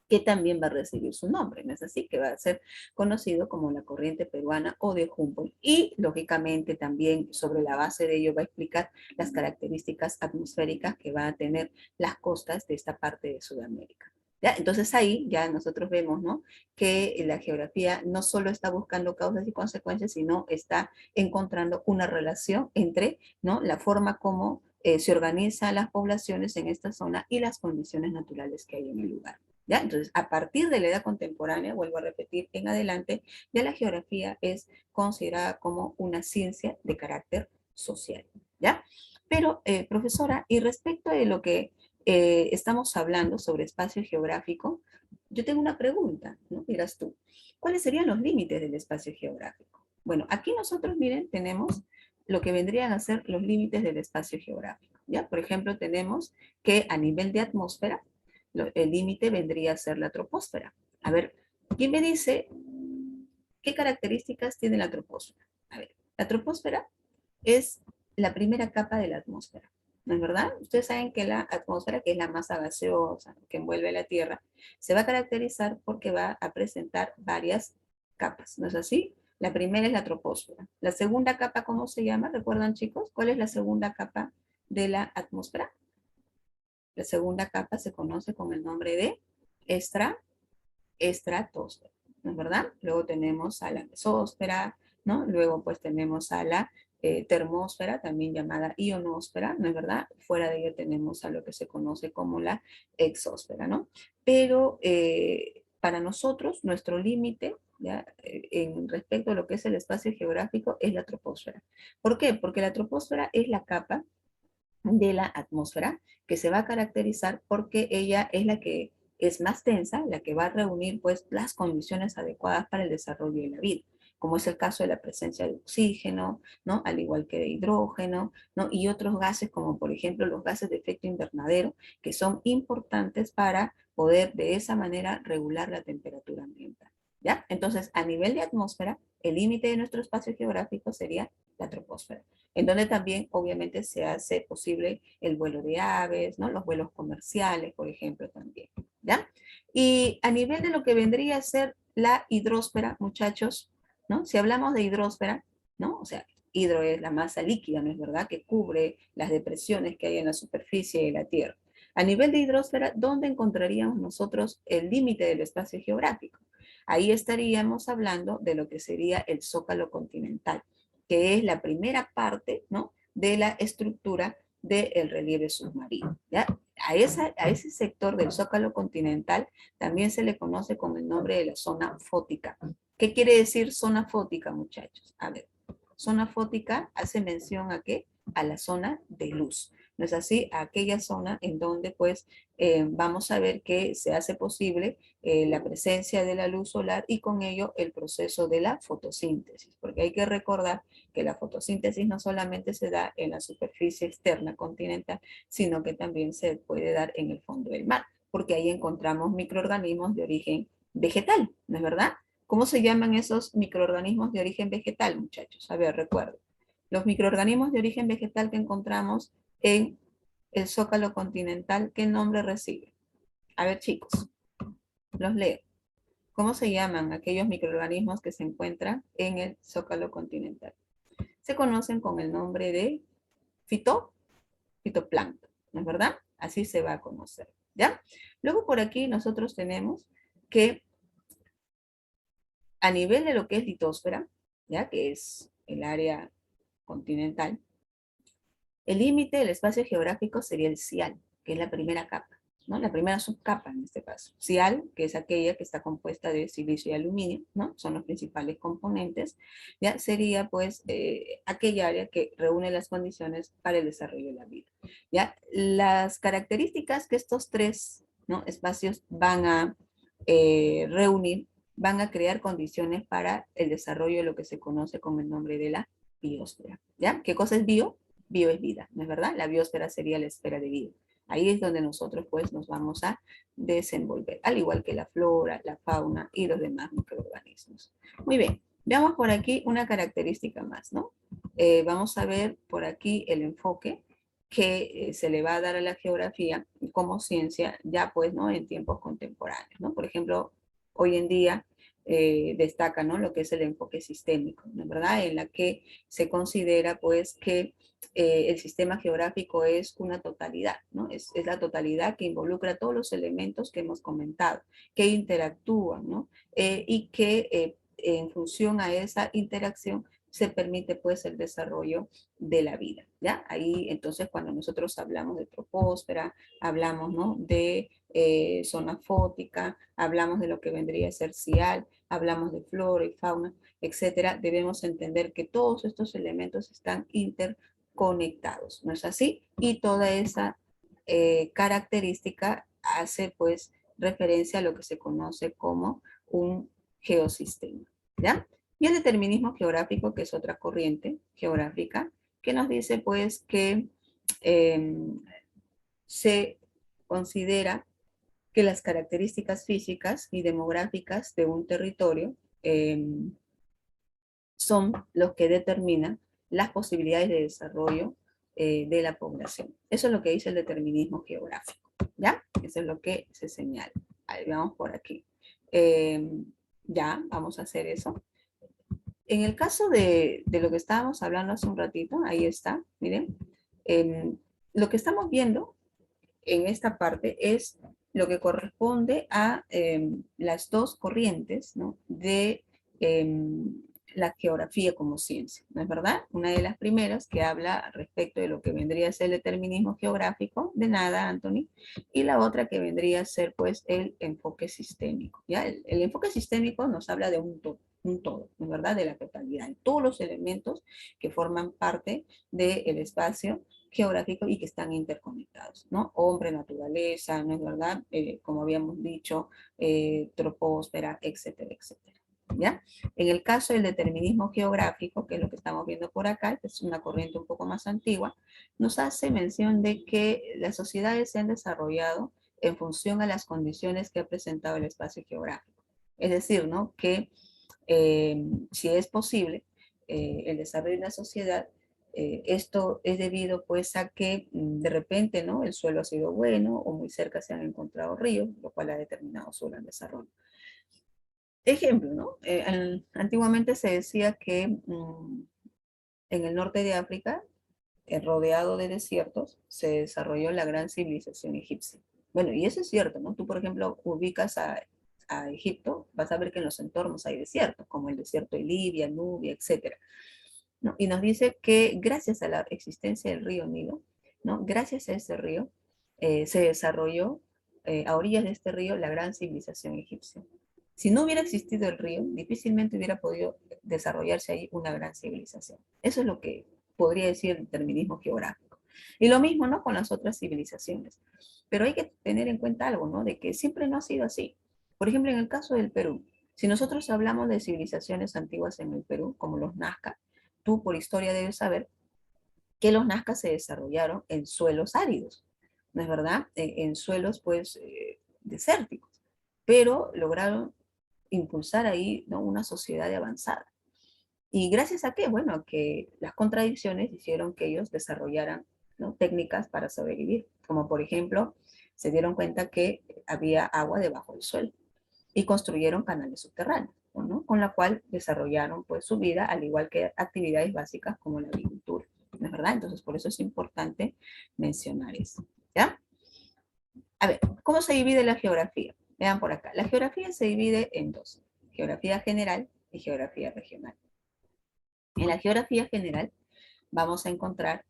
Speaker 1: que también va a recibir su nombre, ¿no es así? Que va a ser conocido como la corriente peruana o de Humboldt. Y, lógicamente, también sobre la base de ello va a explicar las características atmosféricas que van a tener las costas de esta parte de Sudamérica. ¿Ya? Entonces ahí ya nosotros vemos, ¿no?, que la geografía no solo está buscando causas y consecuencias, sino está encontrando una relación entre, ¿no?, la forma como se organizan las poblaciones en esta zona y las condiciones naturales que hay en el lugar. ¿Ya? Entonces, a partir de la edad contemporánea, vuelvo a repetir, en adelante, ya la geografía es considerada como una ciencia de carácter social. ¿Ya? Pero, profesora, y respecto de lo que estamos hablando sobre espacio geográfico, yo tengo una pregunta, ¿no? Dirás tú, ¿cuáles serían los límites del espacio geográfico? Bueno, aquí nosotros, miren, tenemos lo que vendrían a ser los límites del espacio geográfico. ¿Ya? Por ejemplo, tenemos que a nivel de atmósfera, el límite vendría a ser la troposfera. A ver, ¿quién me dice qué características tiene la troposfera? A ver, la troposfera es la primera capa de la atmósfera, ¿no es verdad? Ustedes saben que la atmósfera, que es la masa gaseosa que envuelve la Tierra, se va a caracterizar porque va a presentar varias capas, ¿no es así? La primera es la troposfera. La segunda capa, ¿cómo se llama? ¿Recuerdan, chicos? ¿Cuál es la segunda capa de la atmósfera? La segunda capa se conoce con el nombre de estratosfera, ¿no es verdad? Luego tenemos a la mesósfera, ¿no? Luego pues tenemos a la termósfera, también llamada ionosfera, ¿no es verdad? Fuera de ella tenemos a lo que se conoce como la exósfera, ¿no? Pero para nosotros, nuestro límite, ¿ya?, en respecto a lo que es el espacio geográfico, es la troposfera. ¿Por qué? Porque la troposfera es la capa de la atmósfera que se va a caracterizar porque ella es la que es más densa, la que va a reunir pues las condiciones adecuadas para el desarrollo de la vida, como es el caso de la presencia de oxígeno, ¿no?, al igual que de hidrógeno, ¿no?, y otros gases como por ejemplo los gases de efecto invernadero, que son importantes para poder de esa manera regular la temperatura ambiental. ¿Ya? Entonces, a nivel de atmósfera, el límite de nuestro espacio geográfico sería la troposfera, en donde también obviamente se hace posible el vuelo de aves, ¿no?, los vuelos comerciales, por ejemplo, también, ¿ya? Y a nivel de lo que vendría a ser la hidrósfera, muchachos, ¿no? Si hablamos de hidrósfera, ¿no? O sea, hidro es la masa líquida, ¿no es verdad?, que cubre las depresiones que hay en la superficie de la Tierra. A nivel de hidrósfera, ¿dónde encontraríamos nosotros el límite del espacio geográfico? Ahí estaríamos hablando de lo que sería el zócalo continental, que es la primera parte, ¿no?, de la estructura del relieve submarino. ¿Ya? A ese sector del zócalo continental también se le conoce con el nombre de la zona fótica. ¿Qué quiere decir zona fótica, muchachos? A ver, zona fótica hace mención a qué? A la zona de luz. ¿No es así? A aquella zona en donde pues vamos a ver que se hace posible la presencia de la luz solar y con ello el proceso de la fotosíntesis, porque hay que recordar que la fotosíntesis no solamente se da en la superficie externa continental, sino que también se puede dar en el fondo del mar, porque ahí encontramos microorganismos de origen vegetal, ¿no es verdad? ¿Cómo se llaman esos microorganismos de origen vegetal, muchachos? A ver, recuerdo. Los microorganismos de origen vegetal que encontramos en el zócalo continental, ¿qué nombre reciben? A ver, chicos, los leo. ¿Cómo se llaman aquellos microorganismos que se encuentran en el zócalo continental? Se conocen con el nombre de fitoplancton, ¿no es verdad? Así se va a conocer, ¿ya? Luego por aquí nosotros tenemos que a nivel de lo que es litosfera, ¿ya?, que es el área continental, el límite del espacio geográfico sería el cial, que es la primera capa. ¿no? La primera subcapa en este caso. Sial, que es aquella que está compuesta de silicio y aluminio, ¿no? Son los principales componentes. Ya sería pues aquella área que reúne las condiciones para el desarrollo de la vida. ¿Ya? Las características que estos tres, ¿no?, espacios van a reunir, van a crear condiciones para el desarrollo de lo que se conoce con el nombre de la biosfera. ¿Ya? ¿Qué cosa es bio? Bio es vida, ¿no es verdad? La biosfera sería la esfera de vida. Ahí es donde nosotros pues nos vamos a desenvolver, al igual que la flora, la fauna y los demás microorganismos. Muy bien, veamos por aquí una característica más, ¿no? Vamos a ver por aquí el enfoque que se le va a dar a la geografía como ciencia ya pues, ¿no?, en tiempos contemporáneos, ¿no? Por ejemplo, hoy en día destaca, ¿no?, lo que es el enfoque sistémico, ¿no?, ¿verdad? En la que se considera pues que el sistema geográfico es una totalidad, ¿no? Es la totalidad que involucra todos los elementos que hemos comentado, que interactúan, ¿no? Y que en función a esa interacción se permite pues el desarrollo de la vida, ¿ya? Ahí entonces cuando nosotros hablamos de troposfera, hablamos, ¿no?, de zona fótica, hablamos de lo que vendría a ser cial, hablamos de flora y fauna, etcétera, debemos entender que todos estos elementos están interconectados, ¿no es así? Y toda esa característica hace pues referencia a lo que se conoce como un geosistema, ¿ya? Y el determinismo geográfico, que es otra corriente geográfica, que nos dice pues que eh, se considera que las características físicas y demográficas de un territorio eh, son los que determinan las posibilidades de desarrollo de la población. Eso es lo que dice el determinismo geográfico, ¿ya? Eso es lo que se señala. Ahí vamos por aquí. Eh, ya, vamos a hacer eso. En el caso de lo que estábamos hablando hace un ratito, ahí está, miren, lo que estamos viendo en esta parte es lo que corresponde a las dos corrientes, ¿no?, de la geografía como ciencia, ¿no es verdad? Una de las primeras que habla respecto de lo que vendría a ser el determinismo geográfico, de nada, Anthony, y la otra que vendría a ser pues el enfoque sistémico, ¿ya? El enfoque sistémico nos habla de un todo, ¿no es verdad? De la totalidad, de todos los elementos que forman parte del espacio geográfico y que están interconectados, ¿no? Hombre, naturaleza, ¿no es verdad? Como habíamos dicho, troposfera, etcétera, etcétera. ¿Ya? En el caso del determinismo geográfico, que es lo que estamos viendo por acá, que es una corriente un poco más antigua, nos hace mención de que las sociedades se han desarrollado en función a las condiciones que ha presentado el espacio geográfico. Es decir, ¿no?, que si es posible el desarrollo de una sociedad, esto es debido pues a que de repente, ¿no?, el suelo ha sido bueno o muy cerca se han encontrado ríos, lo cual ha determinado su gran desarrollo. Ejemplo, ¿no? Antiguamente se decía que en el norte de África, rodeado de desiertos, se desarrolló la gran civilización egipcia. Bueno, y eso es cierto, ¿no? Tú, por ejemplo, ubicas a Egipto, vas a ver que en los entornos hay desiertos, como el desierto de Libia, Nubia, etc., ¿no? Y nos dice que gracias a la existencia del río Nilo, ¿no?, gracias a ese río, se desarrolló a orillas de este río la gran civilización egipcia. Si no hubiera existido el río, difícilmente hubiera podido desarrollarse ahí una gran civilización. Eso es lo que podría decir el determinismo geográfico. Y lo mismo, ¿no?, con las otras civilizaciones. Pero hay que tener en cuenta algo, ¿no?, de que siempre no ha sido así. Por ejemplo, en el caso del Perú, si nosotros hablamos de civilizaciones antiguas en el Perú, como los Nazca, tú por historia debes saber que los nazcas se desarrollaron en suelos áridos, ¿no es verdad? En suelos, pues, desérticos, pero lograron impulsar ahí, ¿no?, una sociedad de avanzada. ¿Y gracias a qué? Bueno, que las contradicciones hicieron que ellos desarrollaran, ¿no?, técnicas para sobrevivir, como por ejemplo, se dieron cuenta que había agua debajo del suelo y construyeron canales subterráneos, ¿no?, con la cual desarrollaron pues su vida, al igual que actividades básicas como la agricultura, ¿no es verdad? Entonces por eso es importante mencionar eso, ¿ya? A ver, ¿cómo se divide la geografía? Vean por acá, la geografía se divide en dos, geografía general y geografía regional. En la geografía general vamos a encontrar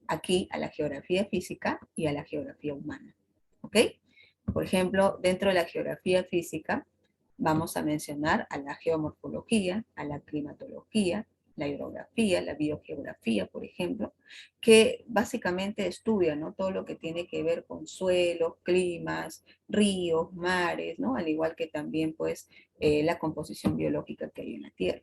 Speaker 1: aquí a la geografía física y a la geografía humana, ¿ok? Por ejemplo, dentro de la geografía física, vamos a mencionar a la geomorfología, a la climatología, la hidrografía, la biogeografía, por ejemplo, que básicamente estudia, ¿no?, todo lo que tiene que ver con suelos, climas, ríos, mares, ¿no?, al igual que también, pues, la composición biológica que hay en la Tierra,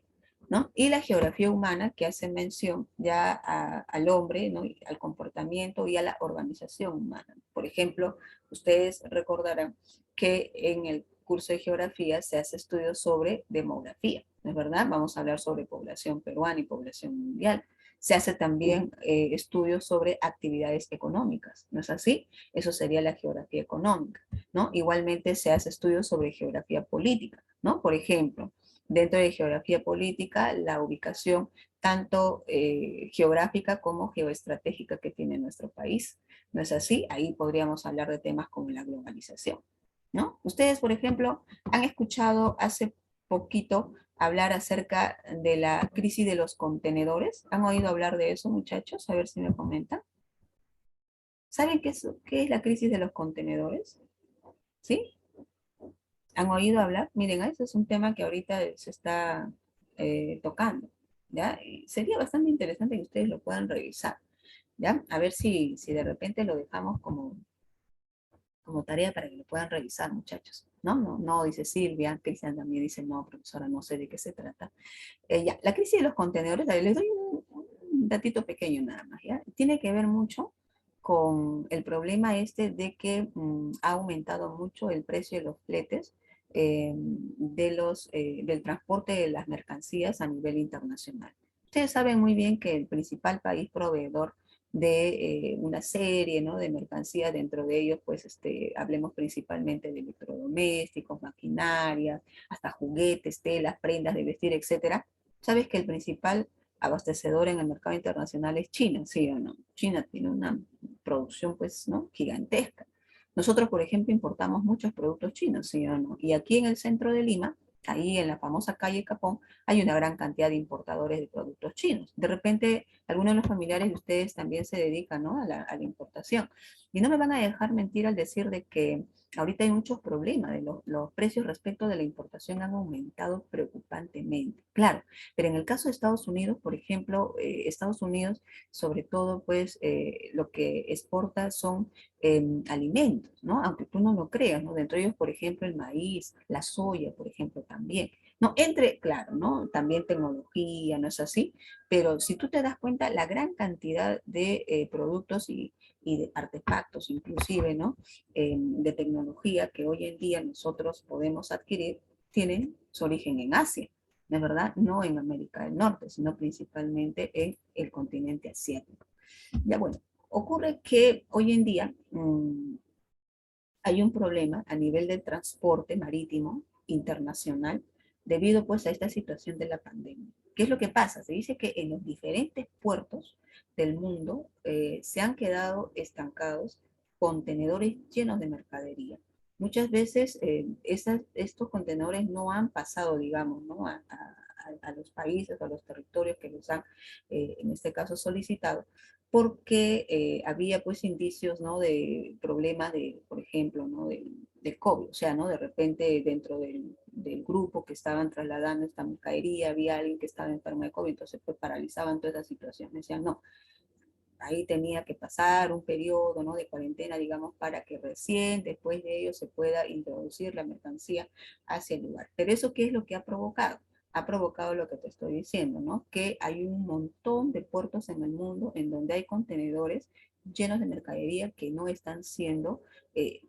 Speaker 1: ¿no? Y la geografía humana, que hace mención ya al hombre, ¿no?, y al comportamiento y a la organización humana. Por ejemplo, ustedes recordarán que en el curso de geografía se hace estudios sobre demografía, ¿no es verdad? Vamos a hablar sobre población peruana y población mundial. Se hace también estudios sobre actividades económicas, ¿no es así? Eso sería la geografía económica, ¿no? Igualmente se hace estudios sobre geografía política, ¿no? Por ejemplo, dentro de geografía política, la ubicación tanto geográfica como geoestratégica que tiene nuestro país. ¿No es así? Ahí podríamos hablar de temas como la globalización, ¿no? Ustedes, por ejemplo, han escuchado hace poquito hablar acerca de la crisis de los contenedores. ¿Han oído hablar de eso, muchachos? A ver si me comentan. ¿Saben qué es la crisis de los contenedores? ¿Sí? ¿Han oído hablar? Miren, ese es un tema que ahorita se está tocando, ¿ya? Y sería bastante interesante que ustedes lo puedan revisar, ¿ya? A ver si de repente lo dejamos como tarea para que lo puedan revisar, muchachos. No, no, no, dice Silvia, Cristian también dice, no, profesora, no sé de qué se trata. Ya, la crisis de los contenedores, les doy un datito pequeño nada más, ¿ya? Tiene que ver mucho con el problema este de que ha aumentado mucho el precio de los fletes del transporte de las mercancías a nivel internacional. Ustedes saben muy bien que el principal país proveedor de una serie, ¿no?, de mercancías, dentro de ellos, pues, hablemos principalmente de electrodomésticos, maquinaria, hasta juguetes, telas, prendas de vestir, etcétera. Sabes que el principal abastecedor en el mercado internacional es China, ¿sí o no? China tiene una producción, pues, ¿no?, gigantesca. Nosotros, por ejemplo, importamos muchos productos chinos, ¿sí o no? Y aquí en el centro de Lima, ahí en la famosa calle Capón, hay una gran cantidad de importadores de productos chinos. De repente, algunos de los familiares de ustedes también se dedican, ¿no?, a la importación. Y no me van a dejar mentir al decir de que ahorita hay muchos problemas, de los precios respecto de la importación han aumentado preocupantemente. Claro, pero en el caso de Estados Unidos, por ejemplo, Estados Unidos, sobre todo, pues, lo que exporta son alimentos, ¿no? Aunque tú no lo creas, ¿no? Dentro de ellos, por ejemplo, el maíz, la soya, por ejemplo, también. No, claro, ¿no? También tecnología, ¿no es así? Pero si tú te das cuenta, la gran cantidad de productos y de artefactos, inclusive, ¿no?, de tecnología que hoy en día nosotros podemos adquirir, tienen su origen en Asia, ¿no es verdad? No en América del Norte, sino principalmente en el continente asiático. Ya bueno, ocurre que hoy en día hay un problema a nivel del transporte marítimo internacional debido, pues, a esta situación de la pandemia. ¿Qué es lo que pasa? Se dice que en los diferentes puertos del mundo se han quedado estancados contenedores llenos de mercadería. Muchas veces estos contenedores no han pasado, digamos, ¿no?, a los países o a los territorios que los han, en este caso, solicitado, porque había, pues, indicios, ¿no?, de problemas de, por ejemplo, ¿no?, del COVID. O sea, ¿no?, de repente dentro del grupo que estaban trasladando esta mercadería había alguien que estaba enfermo de COVID, entonces, pues, paralizaban toda esa situación. Decían, no, ahí tenía que pasar un periodo, ¿no?, de cuarentena, digamos, para que recién después de ello se pueda introducir la mercancía hacia el lugar. Pero eso, ¿qué es lo que ha provocado? Ha provocado lo que te estoy diciendo, ¿no?, que hay un montón de puertos en el mundo en donde hay contenedores llenos de mercadería que no están siendo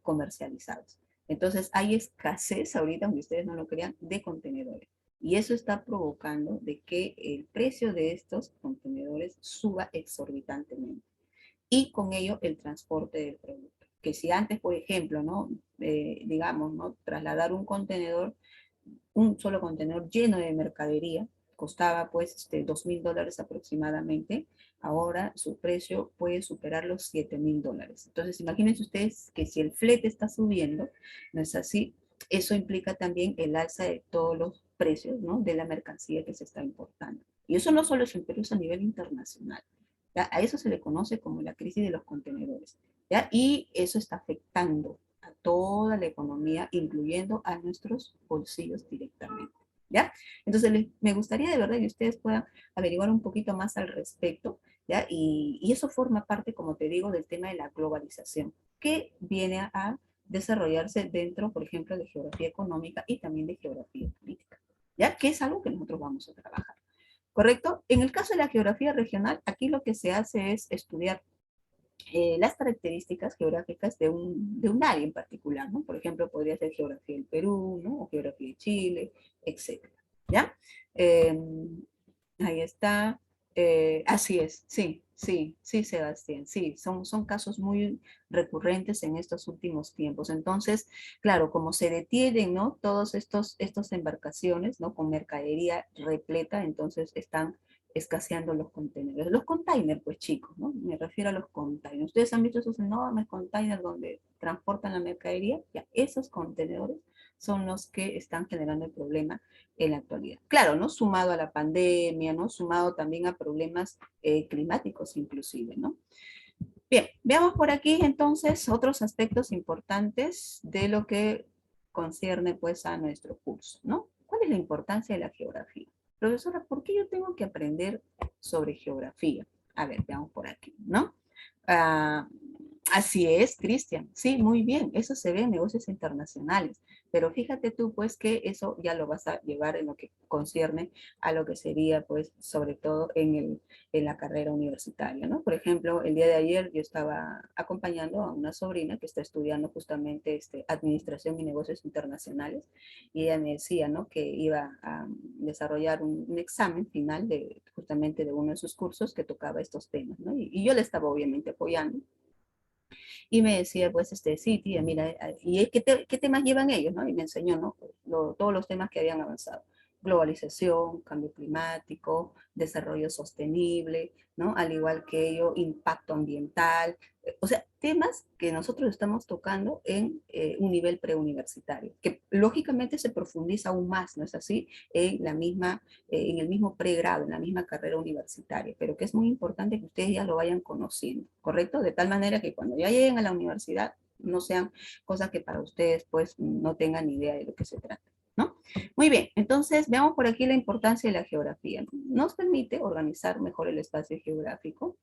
Speaker 1: comercializados. Entonces hay escasez ahorita, aunque ustedes no lo crean, de contenedores. Y eso está provocando de que el precio de estos contenedores suba exorbitantemente. Y con ello el transporte del producto. Que si antes, por ejemplo, ¿no?, digamos, ¿no?, trasladar un solo contenedor lleno de mercadería, costaba, pues, $2,000 aproximadamente. Ahora su precio puede superar los $7,000. Entonces, imagínense ustedes que si el flete está subiendo, ¿no es así? Eso implica también el alza de todos los precios, ¿no?, de la mercancía que se está importando. Y eso no solo es en Perú, es a nivel internacional, ¿ya? A eso se le conoce como la crisis de los contenedores, ¿ya? Y eso está afectando a toda la economía, incluyendo a nuestros bolsillos directamente. ¿Ya? Entonces, me gustaría de verdad que ustedes puedan averiguar un poquito más al respecto, ¿ya? Y eso forma parte, como te digo, del tema de la globalización, que viene a desarrollarse dentro, por ejemplo, de geografía económica y también de geografía política, ¿ya? Que es algo que nosotros vamos a trabajar, ¿correcto? En el caso de la geografía regional, aquí lo que se hace es estudiar las características geográficas de un área en particular, ¿no? Por ejemplo, podría ser geografía del Perú, ¿no? O geografía de Chile, etcétera, ¿ya? Eh, Ahí está. Así es, sí, sí, sí, Sebastián, sí, son casos muy recurrentes en estos últimos tiempos. Entonces, claro, como se detienen, ¿no? Todos estos embarcaciones, ¿no? Con mercadería repleta, entonces están escaseando los contenedores. Los containers, pues chicos, ¿no? Me refiero a los containers. Ustedes han visto esos enormes containers donde transportan la mercadería. Ya, esos contenedores son los que están generando el problema en la actualidad. Claro, ¿no? Sumado a la pandemia, ¿no? Sumado también a problemas climáticos inclusive, ¿no? Bien, veamos por aquí entonces otros aspectos importantes de lo que concierne pues a nuestro curso, ¿no? ¿Cuál es la importancia de la geografía? Profesora, ¿por qué yo tengo que aprender sobre geografía? A ver, veamos por aquí, ¿no? Ah, así es, Cristian. Sí, muy bien. Eso se ve en negocios internacionales. Pero fíjate tú, pues, que eso ya lo vas a llevar en lo que concierne a lo que sería, pues, sobre todo en la carrera universitaria, ¿no? Por ejemplo, el día de ayer yo estaba acompañando a una sobrina que está estudiando justamente Administración y Negocios Internacionales y ella me decía, ¿no? Que iba a desarrollar un examen final de justamente de uno de sus cursos que tocaba estos temas, ¿no? Y yo le estaba obviamente apoyando. Y me decía, pues, sí, tía, mira, ¿y qué temas llevan ellos, no? Y me enseñó, ¿no? Todos los temas que habían avanzado. Globalización, cambio climático, desarrollo sostenible, ¿no? Al igual que ello, impacto ambiental. O sea, temas que nosotros estamos tocando en un nivel preuniversitario, que lógicamente se profundiza aún más, ¿no es así? En la misma en el mismo pregrado, en la misma carrera universitaria, pero que es muy importante que ustedes ya lo vayan conociendo, ¿correcto? De tal manera que cuando ya lleguen a la universidad no sean cosas que para ustedes pues no tengan ni idea de lo que se trata, ¿no? Muy bien, entonces veamos por aquí la importancia de la geografía. Nos permite organizar mejor el espacio geográfico,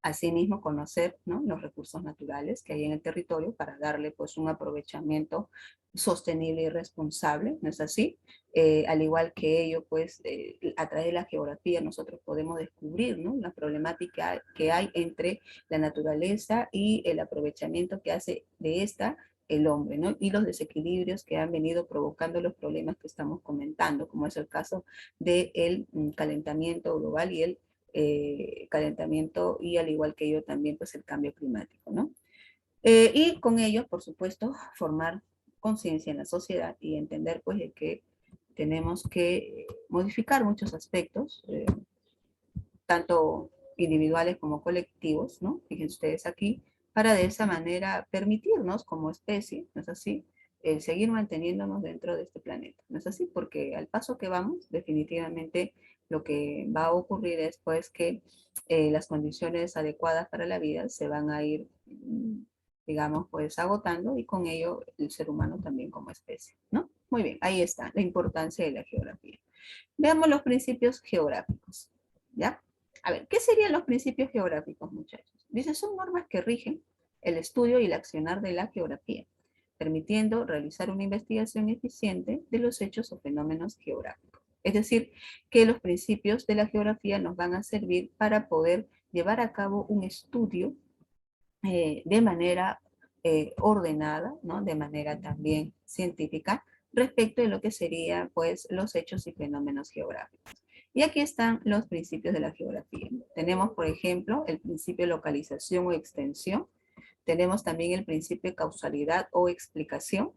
Speaker 1: asimismo conocer, ¿no? Los recursos naturales que hay en el territorio para darle pues un aprovechamiento sostenible y responsable, ¿no es así? Al igual que ello, pues a través de la geografía nosotros podemos descubrir, ¿no? La problemática que hay entre la naturaleza y el aprovechamiento que hace de esta el hombre, ¿no? Y los desequilibrios que han venido provocando los problemas que estamos comentando, como es el caso del calentamiento global y el calentamiento y al igual que ello también pues el cambio climático, ¿no? Y con ello, por supuesto, formar conciencia en la sociedad y entender pues de que tenemos que modificar muchos aspectos, tanto individuales como colectivos, ¿no? Fíjense ustedes aquí, para de esa manera permitirnos como especie, ¿no es así? Seguir manteniéndonos dentro de este planeta, ¿no es así? Porque al paso que vamos, definitivamente lo que va a ocurrir es pues que las condiciones adecuadas para la vida se van a ir, digamos, pues agotando y con ello el ser humano también como especie, ¿no? Muy bien, ahí está la importancia de la geografía. Veamos los principios geográficos, ¿ya? A ver, ¿qué serían los principios geográficos, muchachos? Dice, son normas que rigen el estudio y el accionar de la geografía, permitiendo realizar una investigación eficiente de los hechos o fenómenos geográficos. Es decir, que los principios de la geografía nos van a servir para poder llevar a cabo un estudio de manera ordenada, ¿no? De manera también científica, respecto de lo que serían pues, los hechos y fenómenos geográficos. Y aquí están los principios de la geografía. Tenemos, por ejemplo, el principio de localización o extensión. Tenemos también el principio de causalidad o explicación.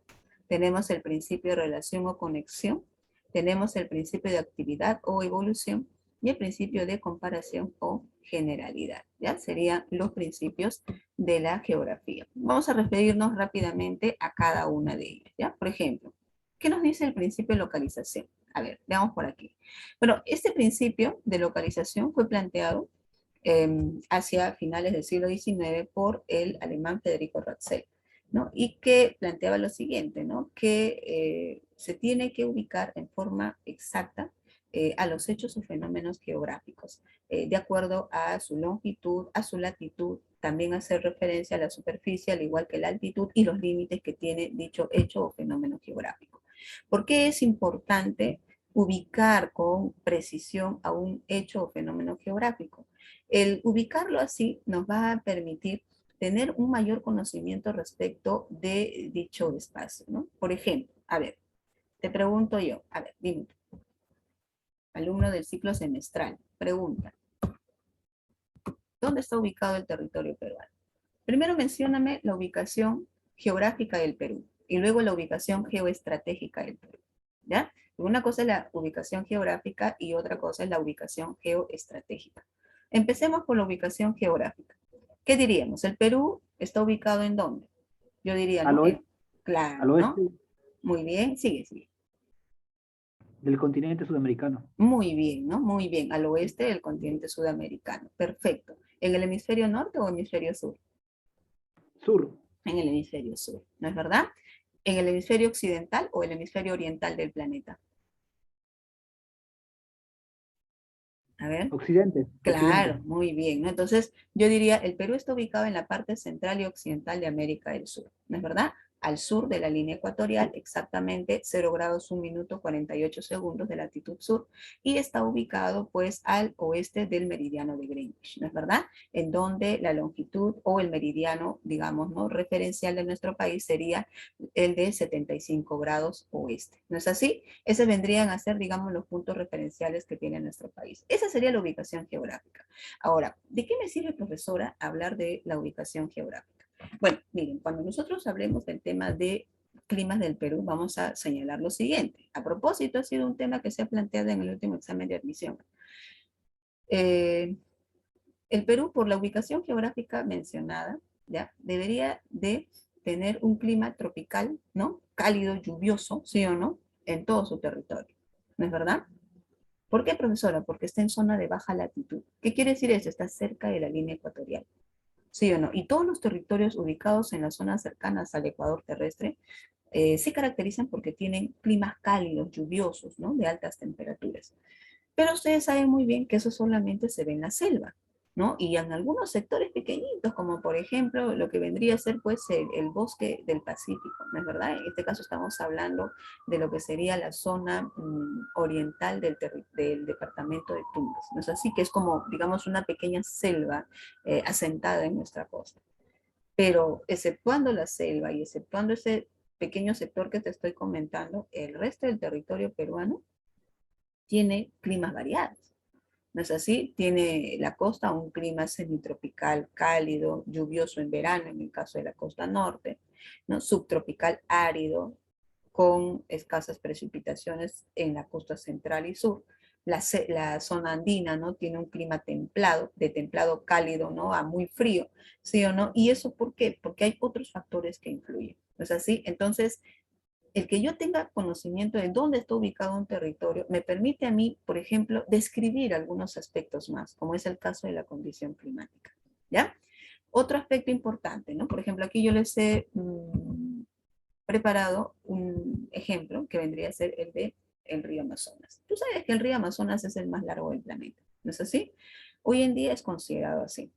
Speaker 1: Tenemos el principio de relación o conexión. Tenemos el principio de actividad o evolución y el principio de comparación o generalidad. ¿Ya? Serían los principios de la geografía. Vamos a referirnos rápidamente a cada una de ellas. ¿Ya? Por ejemplo, ¿qué nos dice el principio de localización? A ver, veamos por aquí. Bueno, este principio de localización fue planteado hacia finales del siglo XIX por el alemán Federico Ratzel. ¿no? Y que planteaba lo siguiente, ¿no? Que se tiene que ubicar en forma exacta a los hechos o fenómenos geográficos, de acuerdo a su longitud, a su latitud, también hacer referencia a la superficie, al igual que la altitud y los límites que tiene dicho hecho o fenómeno geográfico. ¿Por qué es importante ubicar con precisión a un hecho o fenómeno geográfico? El ubicarlo así nos va a permitir tener un mayor conocimiento respecto de dicho espacio, ¿no? Por ejemplo, a ver, te pregunto yo, a ver, dime, alumno del ciclo semestral, pregunta, ¿dónde está ubicado el territorio peruano? Primero mencióname la ubicación geográfica del Perú y luego la ubicación geoestratégica del Perú, ¿ya? Una cosa es la ubicación geográfica y otra cosa es la ubicación geoestratégica. Empecemos por la ubicación geográfica. ¿Qué diríamos? ¿El Perú está ubicado en dónde? Yo diría,
Speaker 2: Al
Speaker 1: ¿no?
Speaker 2: oeste, al
Speaker 1: Claro, ¿no?
Speaker 2: oeste
Speaker 1: Muy bien, sigue, sigue.
Speaker 2: del continente sudamericano.
Speaker 1: Muy bien, ¿no? Muy bien, al oeste del continente sudamericano. Perfecto. ¿En el hemisferio norte o hemisferio sur?
Speaker 2: Sur,
Speaker 1: En el hemisferio sur, ¿no es verdad? ¿En el hemisferio occidental o el hemisferio oriental del planeta? A ver.
Speaker 2: occidente, occidente.
Speaker 1: Claro, muy bien, ¿no? Entonces, yo diría, el Perú está ubicado en la parte central y occidental de América del Sur, ¿no es verdad? Al sur de la línea ecuatorial, exactamente 0 grados 1 minuto 48 segundos de latitud sur, y está ubicado pues al oeste del meridiano de Greenwich, ¿no es verdad? En donde la longitud o el meridiano, digamos, ¿no? Referencial de nuestro país sería el de 75 grados oeste, ¿no es así? Esos vendrían a ser, digamos, los puntos referenciales que tiene nuestro país. Esa sería la ubicación geográfica. Ahora, ¿de qué me sirve, profesora, hablar de la ubicación geográfica? Bueno, miren, cuando nosotros hablemos del tema de climas del Perú, vamos a señalar lo siguiente. A propósito, ha sido un tema que se ha planteado en el último examen de admisión. Eh, el Perú, por la ubicación geográfica mencionada, ¿ya? Debería de tener un clima tropical, ¿no? Cálido, lluvioso, ¿sí o no? En todo su territorio, ¿no es verdad? ¿Por qué, profesora? Porque está en zona de baja latitud. ¿Qué quiere decir eso? Está cerca de la línea ecuatorial, ¿sí o no? Y todos los territorios ubicados en las zonas cercanas al ecuador terrestre se caracterizan porque tienen climas cálidos, lluviosos, ¿no? De altas temperaturas. Pero ustedes saben muy bien que eso solamente se ve en la selva, ¿no? Y en algunos sectores pequeñitos, como por ejemplo lo que vendría a ser pues el bosque del Pacífico, ¿no es verdad? En este caso estamos hablando de lo que sería la zona oriental del departamento de Tumbes, ¿no es así? Que es como, digamos, una pequeña selva asentada en nuestra costa. Pero exceptuando la selva y exceptuando ese pequeño sector que te estoy comentando, el resto del territorio peruano tiene climas variados. ¿No es así? Tiene la costa un clima semitropical cálido, lluvioso en verano, en el caso de la costa norte, ¿no? Subtropical árido, con escasas precipitaciones en la costa central y sur. La zona andina, ¿no? Tiene un clima templado, de templado cálido, ¿no? A muy frío, ¿sí o no? ¿Y eso por qué? Porque hay otros factores que influyen. ¿No es así? Entonces, el que yo tenga conocimiento de dónde está ubicado un territorio me permite a mí, por ejemplo, describir algunos aspectos más, como es el caso de la condición climática. ¿Ya? Otro aspecto importante, ¿no? Por ejemplo, aquí yo les he preparado un ejemplo que vendría a ser el de el río Amazonas. Tú sabes que el río Amazonas es el más largo del planeta, ¿no es así? Hoy en día es considerado así.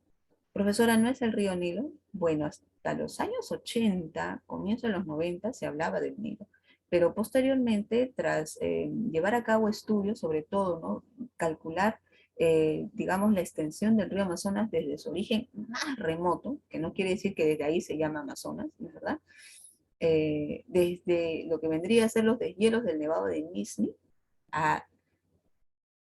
Speaker 1: Profesora, ¿no es el río Nilo? Bueno, hasta los años 80, comienzo de los 90, se hablaba del Nilo. Pero posteriormente, tras llevar a cabo estudios, sobre todo, ¿no? Calcular, digamos, la extensión del río Amazonas desde su origen más remoto, que no quiere decir que desde ahí se llama Amazonas, ¿no es verdad? Desde lo que vendría a ser los deshielos del Nevado de Nisni a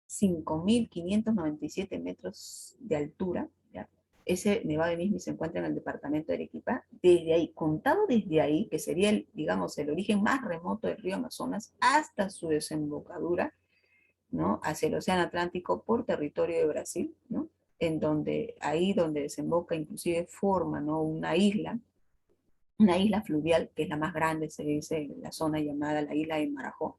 Speaker 1: 5.597 metros de altura, ¿ya? Ese Nevado de Nisni se encuentra en el departamento de Arequipa. Desde ahí, contado desde ahí, que sería, digamos, el origen más remoto del río Amazonas, hasta su desembocadura, ¿no? Hacia el Océano Atlántico por territorio de Brasil, ¿no? En donde, ahí donde desemboca, inclusive forma, ¿no? Una isla fluvial, que es la más grande, se dice, en la zona llamada la isla de Marajó,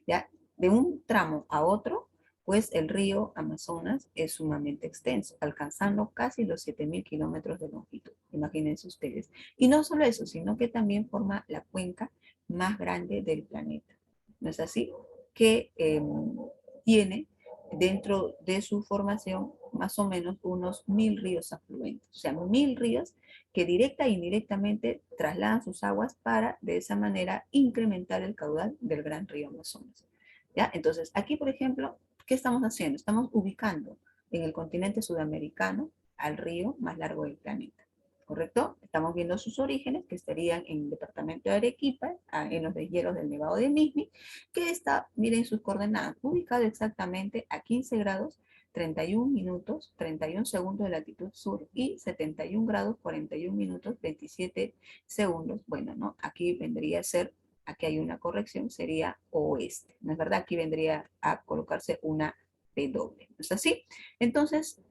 Speaker 1: ¿ya? De un tramo a otro pues el río Amazonas es sumamente extenso, alcanzando casi los 7.000 kilómetros de longitud. Imagínense ustedes. Y no solo eso, sino que también forma la cuenca más grande del planeta. ¿No es así? Que tiene dentro de su formación más o menos unos 1.000 ríos afluentes. O sea, 1.000 ríos que directa e indirectamente trasladan sus aguas para de esa manera incrementar el caudal del gran río Amazonas. ¿Ya? Entonces, aquí, por ejemplo, ¿qué estamos haciendo? Estamos ubicando en el continente sudamericano al río más largo del planeta. ¿Correcto? Estamos viendo sus orígenes, que estarían en el departamento de Arequipa, en los deshielos del Nevado de Mismi, que está, miren sus coordenadas, ubicado exactamente a 15 grados, 31 minutos, 31 segundos de latitud sur y 71 grados, 41 minutos, 27 segundos. Bueno, ¿no? Aquí vendría a ser, aquí hay una corrección, sería oeste. ¿No es verdad? Aquí vendría a colocarse una W. ¿No es así? Entonces,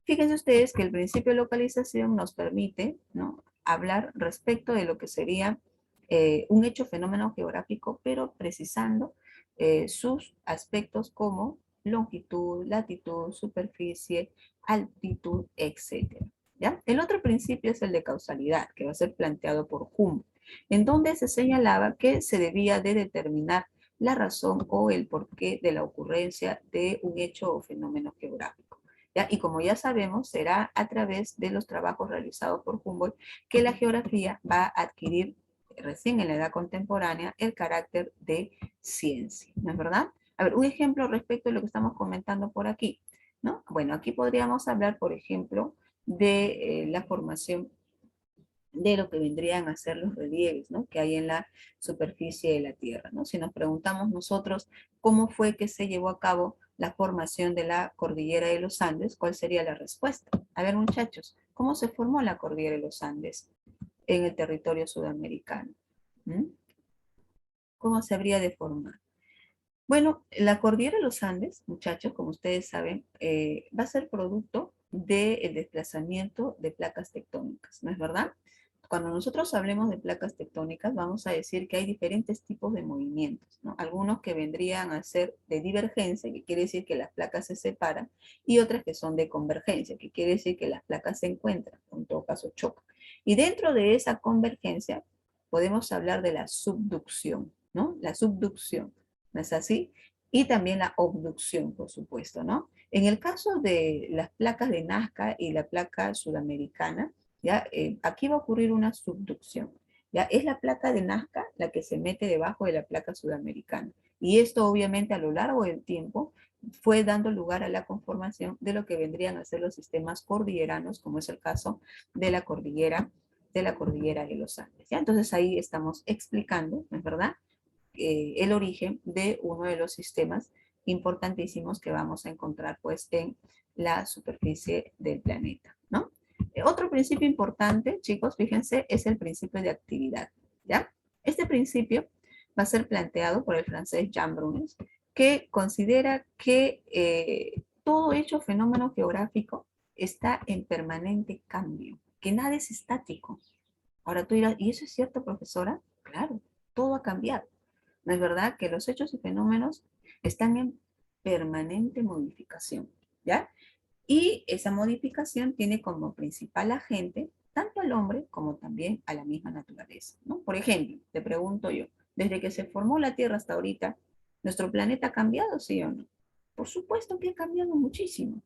Speaker 1: fíjense ustedes que el principio de localización nos permite, ¿no?, hablar respecto de lo que sería un hecho fenómeno geográfico, pero precisando sus aspectos como longitud, latitud, superficie, altitud, etc. ¿Ya? El otro principio es el de causalidad, que va a ser planteado por Humboldt, en donde se señalaba que se debía de determinar la razón o el porqué de la ocurrencia de un hecho o fenómeno geográfico. ¿Ya? Y como ya sabemos, será a través de los trabajos realizados por Humboldt que la geografía va a adquirir recién en la edad contemporánea el carácter de ciencia, ¿no es verdad? A ver, un ejemplo respecto a lo que estamos comentando por aquí, ¿no? Bueno, aquí podríamos hablar, por ejemplo, de la formación de lo que vendrían a ser los relieves, ¿no?, que hay en la superficie de la Tierra, ¿no? Si nos preguntamos nosotros cómo fue que se llevó a cabo la formación de la cordillera de los Andes, ¿cuál sería la respuesta? A ver, muchachos, ¿cómo se formó la cordillera de los Andes en el territorio sudamericano? ¿Mm? ¿Cómo se habría de formar? Bueno, la cordillera de los Andes, muchachos, como ustedes saben, va a ser producto del desplazamiento de placas tectónicas, ¿no es verdad? Cuando nosotros hablemos de placas tectónicas, vamos a decir que hay diferentes tipos de movimientos, ¿no? Algunos que vendrían a ser de divergencia, que quiere decir que las placas se separan, y otras que son de convergencia, que quiere decir que las placas se encuentran, o en todo caso chocan. Y dentro de esa convergencia, podemos hablar de la subducción, ¿no? La subducción, ¿no es así? Y también la obducción, por supuesto, ¿no? En el caso de las placas de Nazca y la placa sudamericana, ¿ya? Aquí va a ocurrir una subducción, ¿ya? Es la placa de Nazca la que se mete debajo de la placa sudamericana. Y esto obviamente a lo largo del tiempo fue dando lugar a la conformación de lo que vendrían a ser los sistemas cordilleranos, como es el caso de la cordillera de los Andes, ¿ya? Entonces ahí estamos explicando, ¿no es verdad?, el origen de uno de los sistemas importantísimos que vamos a encontrar pues en la superficie del planeta, ¿no? Otro principio importante, chicos, fíjense, es el principio de actividad, ¿ya? Este principio va a ser planteado por el francés Jean Brunes, que considera que todo hecho fenómeno geográfico está en permanente cambio, que nada es estático. Ahora tú dirás, ¿y eso es cierto, profesora? Claro, todo ha cambiado. ¿No es verdad que los hechos y fenómenos están en permanente modificación? ¿Ya? Y esa modificación tiene como principal agente tanto al hombre como también a la misma naturaleza, ¿no? Por ejemplo, te pregunto yo, desde que se formó la Tierra hasta ahorita, ¿nuestro planeta ha cambiado, sí o no? Por supuesto que ha cambiado muchísimo,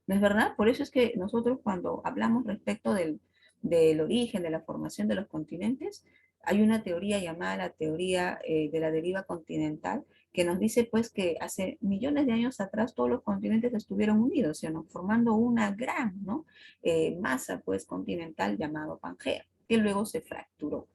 Speaker 1: ¿no es verdad? Por eso es que nosotros cuando hablamos respecto del origen, de la formación de los continentes, hay una teoría llamada la teoría de la deriva continental, que nos dice pues que hace millones de años atrás todos los continentes estuvieron unidos, ¿sí o no?, formando una gran, ¿no?, masa pues continental llamado Pangea, que luego se fracturó,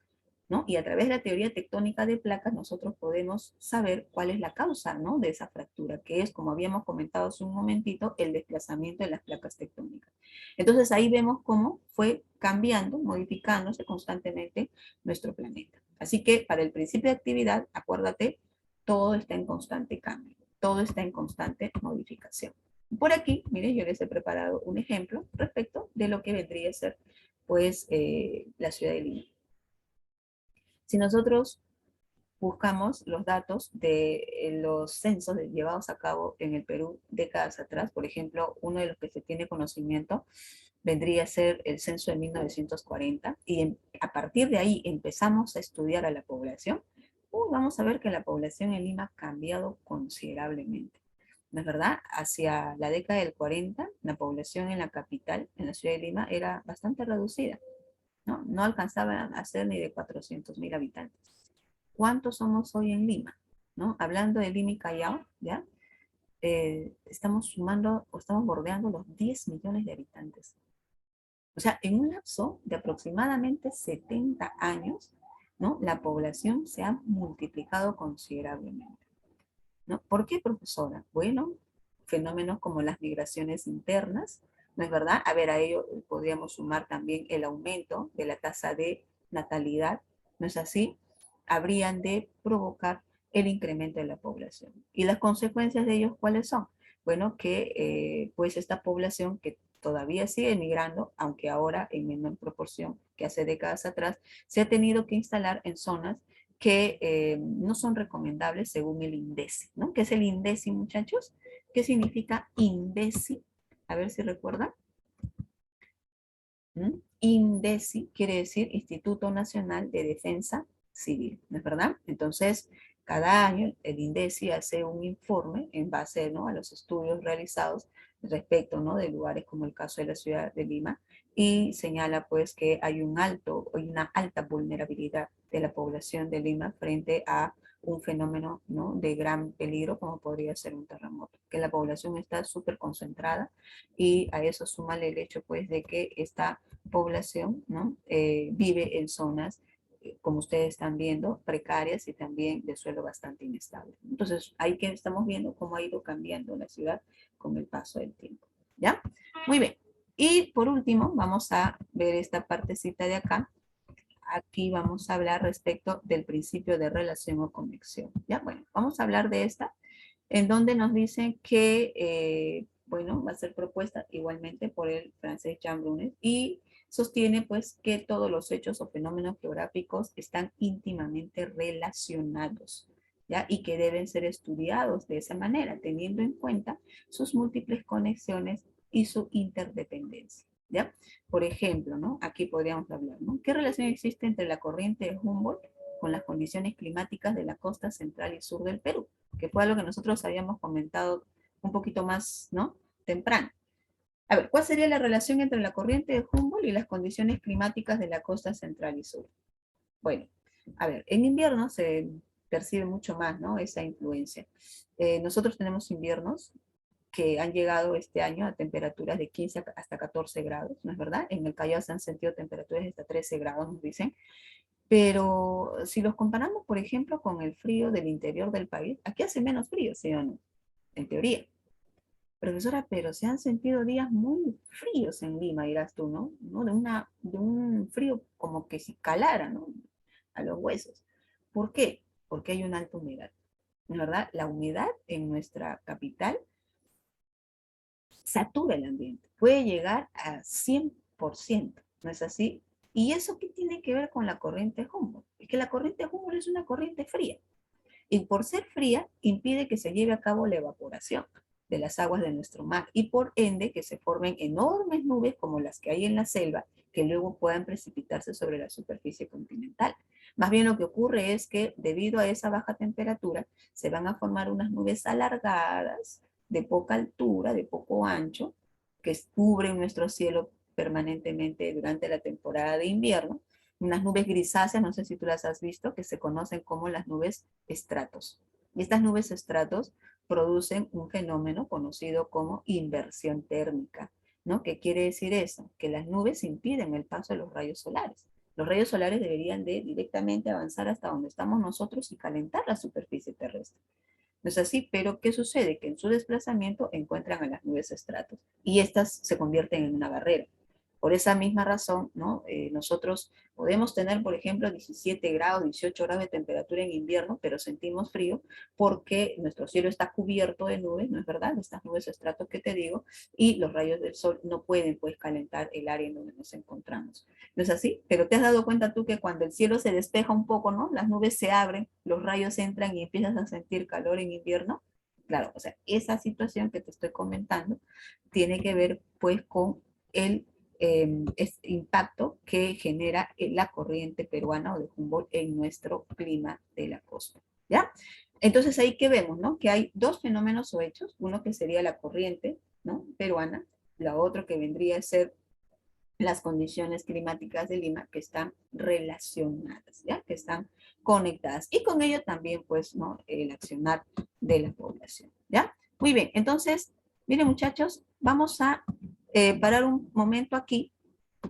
Speaker 1: ¿no? Y a través de la teoría tectónica de placas nosotros podemos saber cuál es la causa, ¿no?, de esa fractura, que es, como habíamos comentado hace un momentito, el desplazamiento de las placas tectónicas. Entonces ahí vemos cómo fue cambiando, modificándose constantemente nuestro planeta. Así que para el principio de actividad, acuérdate, todo está en constante cambio, todo está en constante modificación. Por aquí, miren, yo les he preparado un ejemplo respecto de lo que vendría a ser, pues, la ciudad de Lima. Si nosotros buscamos los datos de los censos llevados a cabo en el Perú décadas atrás. Por ejemplo, uno de los que se tiene conocimiento vendría a ser el censo de 1940, y a partir de ahí empezamos a estudiar a la población. Vamos a ver que la población en Lima ha cambiado considerablemente. ¿No es verdad? Hacia la década del 40, la población en la capital, en la ciudad de Lima, era bastante reducida, ¿no? No alcanzaba a ser ni de 400.000 habitantes. ¿Cuántos somos hoy en Lima? ¿No? Hablando de Lima y Callao, ¿ya? Estamos sumando o estamos bordeando los 10 millones de habitantes. O sea, en un lapso de aproximadamente 70 años, ¿no? La población se ha multiplicado considerablemente, ¿no? ¿Por qué, profesora? Bueno, fenómenos como las migraciones internas, ¿no es verdad? A ver, a ello podríamos sumar también el aumento de la tasa de natalidad, ¿no es así? Habrían de provocar el incremento de la población. ¿Y las consecuencias de ellos cuáles son? Bueno, que pues esta población que todavía sigue migrando, aunque ahora en menor proporción que hace décadas atrás, se ha tenido que instalar en zonas que no son recomendables según el INDECI, ¿no? ¿Qué es el INDECI, muchachos? ¿Qué significa INDECI? A ver si recuerdan. INDECI quiere decir Instituto Nacional de Defensa Civil, ¿no es verdad? Entonces, cada año el INDECI hace un informe en base, ¿no?, a los estudios realizados respecto, ¿no?, de lugares como el caso de la ciudad de Lima, y señala pues que hay una alta vulnerabilidad de la población de Lima frente a un fenómeno, ¿no?, de gran peligro como podría ser un terremoto, que la población está súper concentrada, y a eso súmale el hecho pues de que esta población, ¿no?, vive en zonas, como ustedes están viendo, precarias y también de suelo bastante inestable. Entonces, ahí que estamos viendo cómo ha ido cambiando la ciudad con el paso del tiempo. ¿Ya? Muy bien. Y por último, vamos a ver esta partecita de acá. Aquí vamos a hablar respecto del principio de relación o conexión. ¿Ya? Bueno, vamos a hablar de esta, en donde nos dicen que, bueno, va a ser propuesta igualmente por el francés Jean Brunet, y sostiene pues que todos los hechos o fenómenos geográficos están íntimamente relacionados, ¿ya? Y que deben ser estudiados de esa manera, teniendo en cuenta sus múltiples conexiones y su interdependencia, ¿ya? Por ejemplo, ¿no? Aquí podríamos hablar, ¿no? ¿Qué relación existe entre la corriente de Humboldt con las condiciones climáticas de la costa central y sur del Perú? Que fue algo que nosotros habíamos comentado un poquito más, ¿no?, temprano. A ver, ¿cuál sería la relación entre la corriente de Humboldt y las condiciones climáticas de la costa central y sur? Bueno, a ver, en invierno se percibe mucho más, ¿no?, esa influencia. Nosotros tenemos inviernos que han llegado este año a temperaturas de 15 hasta 14 grados, ¿no es verdad? En el Callao se han sentido temperaturas de hasta 13 grados, nos dicen. Pero si los comparamos, por ejemplo, con el frío del interior del país, aquí hace menos frío, ¿sí o no? En teoría. Profesora, pero se han sentido días muy fríos en Lima, dirás tú, ¿no? ¿No? De un frío como que si calara, ¿no?, a los huesos. ¿Por qué? Porque hay una alta humedad. ¿No es verdad? La humedad en nuestra capital satura el ambiente. Puede llegar a 100%, ¿no es así? ¿Y eso qué tiene que ver con la corriente Humboldt? Es que la corriente Humboldt es una corriente fría, y por ser fría impide que se lleve a cabo la evaporación de las aguas de nuestro mar, y por ende que se formen enormes nubes como las que hay en la selva, que luego puedan precipitarse sobre la superficie continental. Más bien lo que ocurre es que debido a esa baja temperatura se van a formar unas nubes alargadas, de poca altura, de poco ancho, que cubren nuestro cielo permanentemente durante la temporada de invierno, unas nubes grisáceas, no sé si tú las has visto, que se conocen como las nubes estratos. Y estas nubes estratos producen un fenómeno conocido como inversión térmica, ¿no? ¿Qué quiere decir eso? Que las nubes impiden el paso de los rayos solares. Los rayos solares deberían de directamente avanzar hasta donde estamos nosotros y calentar la superficie terrestre. No es así, pero ¿qué sucede? Que en su desplazamiento encuentran a las nubes estratos y estas se convierten en una barrera. Por esa misma razón, ¿no? Nosotros podemos tener, por ejemplo, 17 grados, 18 grados de temperatura en invierno, pero sentimos frío porque nuestro cielo está cubierto de nubes, ¿no es verdad? Estas nubes estratos que te digo, y los rayos del sol no pueden, pues, calentar el área en donde nos encontramos. ¿No es así? Pero te has dado cuenta tú que cuando el cielo se despeja un poco, ¿no? Las nubes se abren, los rayos entran y empiezas a sentir calor en invierno. Claro, o sea, esa situación que te estoy comentando tiene que ver, pues, con el impacto que genera la corriente peruana o de Humboldt en nuestro clima de la costa. ¿Ya? Entonces ahí que vemos, ¿no? Que hay dos fenómenos o hechos, uno que sería la corriente, ¿no? Peruana, la otra que vendría a ser las condiciones climáticas de Lima que están relacionadas, ¿ya? Que están conectadas. Y con ello también, pues, ¿no? El accionar de la población, ¿ya? Muy bien, entonces, miren muchachos, vamos a parar un momento aquí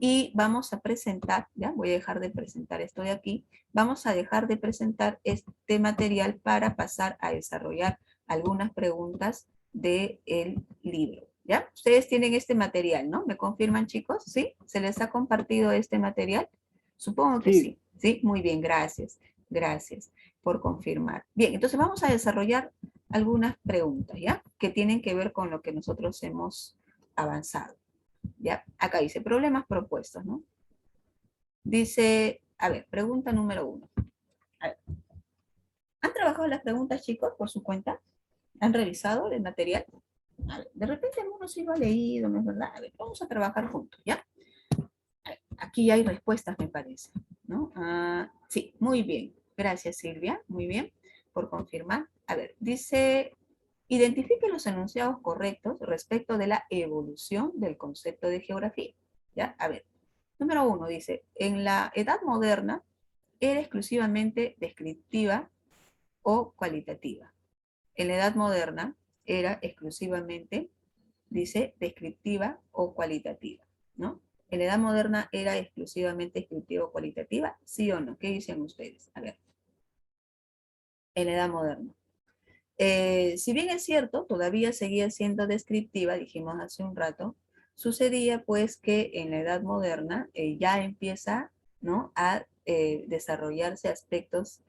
Speaker 1: y vamos a presentar, ya voy a dejar de presentar esto de aquí, vamos a dejar de presentar este material para pasar a desarrollar algunas preguntas del libro, ¿ya? Ustedes tienen este material, ¿no? ¿Me confirman, chicos? ¿Sí? ¿Se les ha compartido este material? Supongo que
Speaker 2: Sí,
Speaker 1: sí, ¿sí? Muy bien, gracias, gracias por confirmar. Bien, entonces vamos a desarrollar algunas preguntas, ¿ya? Que tienen que ver con lo que nosotros hemos avanzado. ¿Ya? Acá dice, problemas propuestos, ¿no? Dice, a ver, pregunta número 1. A ver, ¿han trabajado las preguntas, chicos, por su cuenta? ¿Han revisado el material? A ver, de repente algunos sí lo ha leído, ¿no es verdad? A ver, vamos a trabajar juntos, ¿ya? A ver, aquí hay respuestas, me parece, ¿no? Sí, muy bien. Gracias, Silvia, muy bien, por confirmar. A ver, dice, identifique los enunciados correctos respecto de la evolución del concepto de geografía, ¿ya? A ver, número 1 dice, en la edad moderna era exclusivamente descriptiva o cualitativa. En la edad moderna era exclusivamente, dice, descriptiva o cualitativa, ¿no? En la edad moderna era exclusivamente descriptiva o cualitativa, ¿sí o no? ¿Qué dicen ustedes? A ver, en la edad moderna. Si bien es cierto, todavía seguía siendo descriptiva, dijimos hace un rato, sucedía pues que en la edad moderna ya empieza, ¿no? a desarrollarse aspectos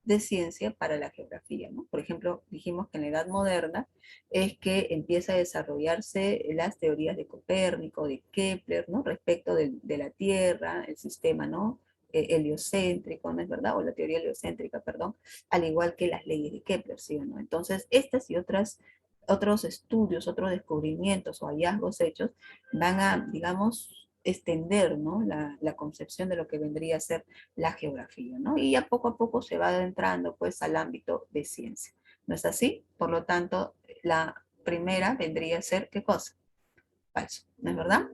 Speaker 1: de ciencia para la geografía, ¿no? Por ejemplo, dijimos que en la edad moderna es que empieza a desarrollarse las teorías de Copérnico, de Kepler, ¿no? Respecto de la Tierra, el sistema, ¿no? Heliocéntrico, ¿no es verdad? O la teoría heliocéntrica, perdón, al igual que las leyes de Kepler, ¿sí o no? Entonces, estas y otros estudios, otros descubrimientos o hallazgos hechos van a, digamos, extender, ¿no? la concepción de lo que vendría a ser la geografía, ¿no? Y ya poco a poco se va adentrando, pues, al ámbito de ciencia. ¿No es así? Por lo tanto, la primera vendría a ser, ¿qué cosa? Falso, ¿no es verdad?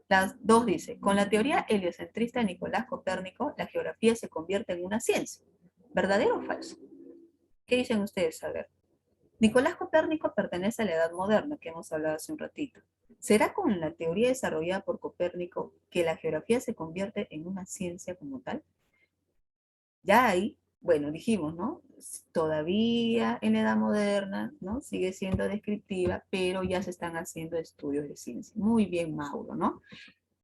Speaker 1: Las dos dice, con la teoría heliocentrista de Nicolás Copérnico, la geografía se convierte en una ciencia. ¿Verdadero o falso? ¿Qué dicen ustedes? A ver. Nicolás Copérnico pertenece a la Edad Moderna, que hemos hablado hace un ratito. ¿Será con la teoría desarrollada por Copérnico que la geografía se convierte en una ciencia como tal? Ya ahí, bueno, dijimos, ¿no? Todavía en la Edad Moderna, ¿no? Sigue siendo descriptiva, pero ya se están haciendo estudios de ciencia. Muy bien, Mauro, ¿no?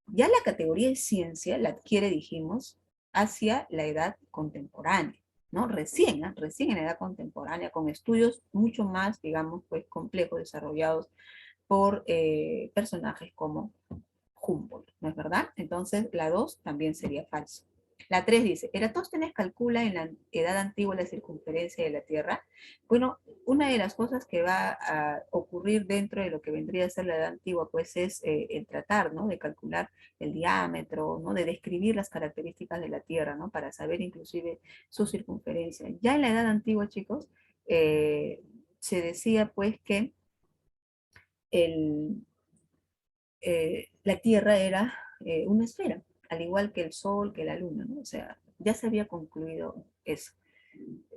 Speaker 1: Ya la categoría de ciencia la adquiere, dijimos, hacia la edad contemporánea, ¿no? Recién, ¿eh? Recién en la edad contemporánea, con estudios mucho más, digamos, pues complejos, desarrollados por personajes como Humboldt, ¿no es verdad? Entonces, la 2 también sería falso. La 3 dice, Eratóstenes calcula en la edad antigua la circunferencia de la Tierra. Bueno, una de las cosas que va a ocurrir dentro de lo que vendría a ser la edad antigua, pues es el tratar, ¿no? De calcular el diámetro, ¿no? De describir las características de la Tierra, ¿no? Para saber inclusive su circunferencia. Ya en la edad antigua, chicos, se decía pues que el, la Tierra era una esfera, al igual que el Sol, que la Luna, ¿no? O sea, ya se había concluido eso.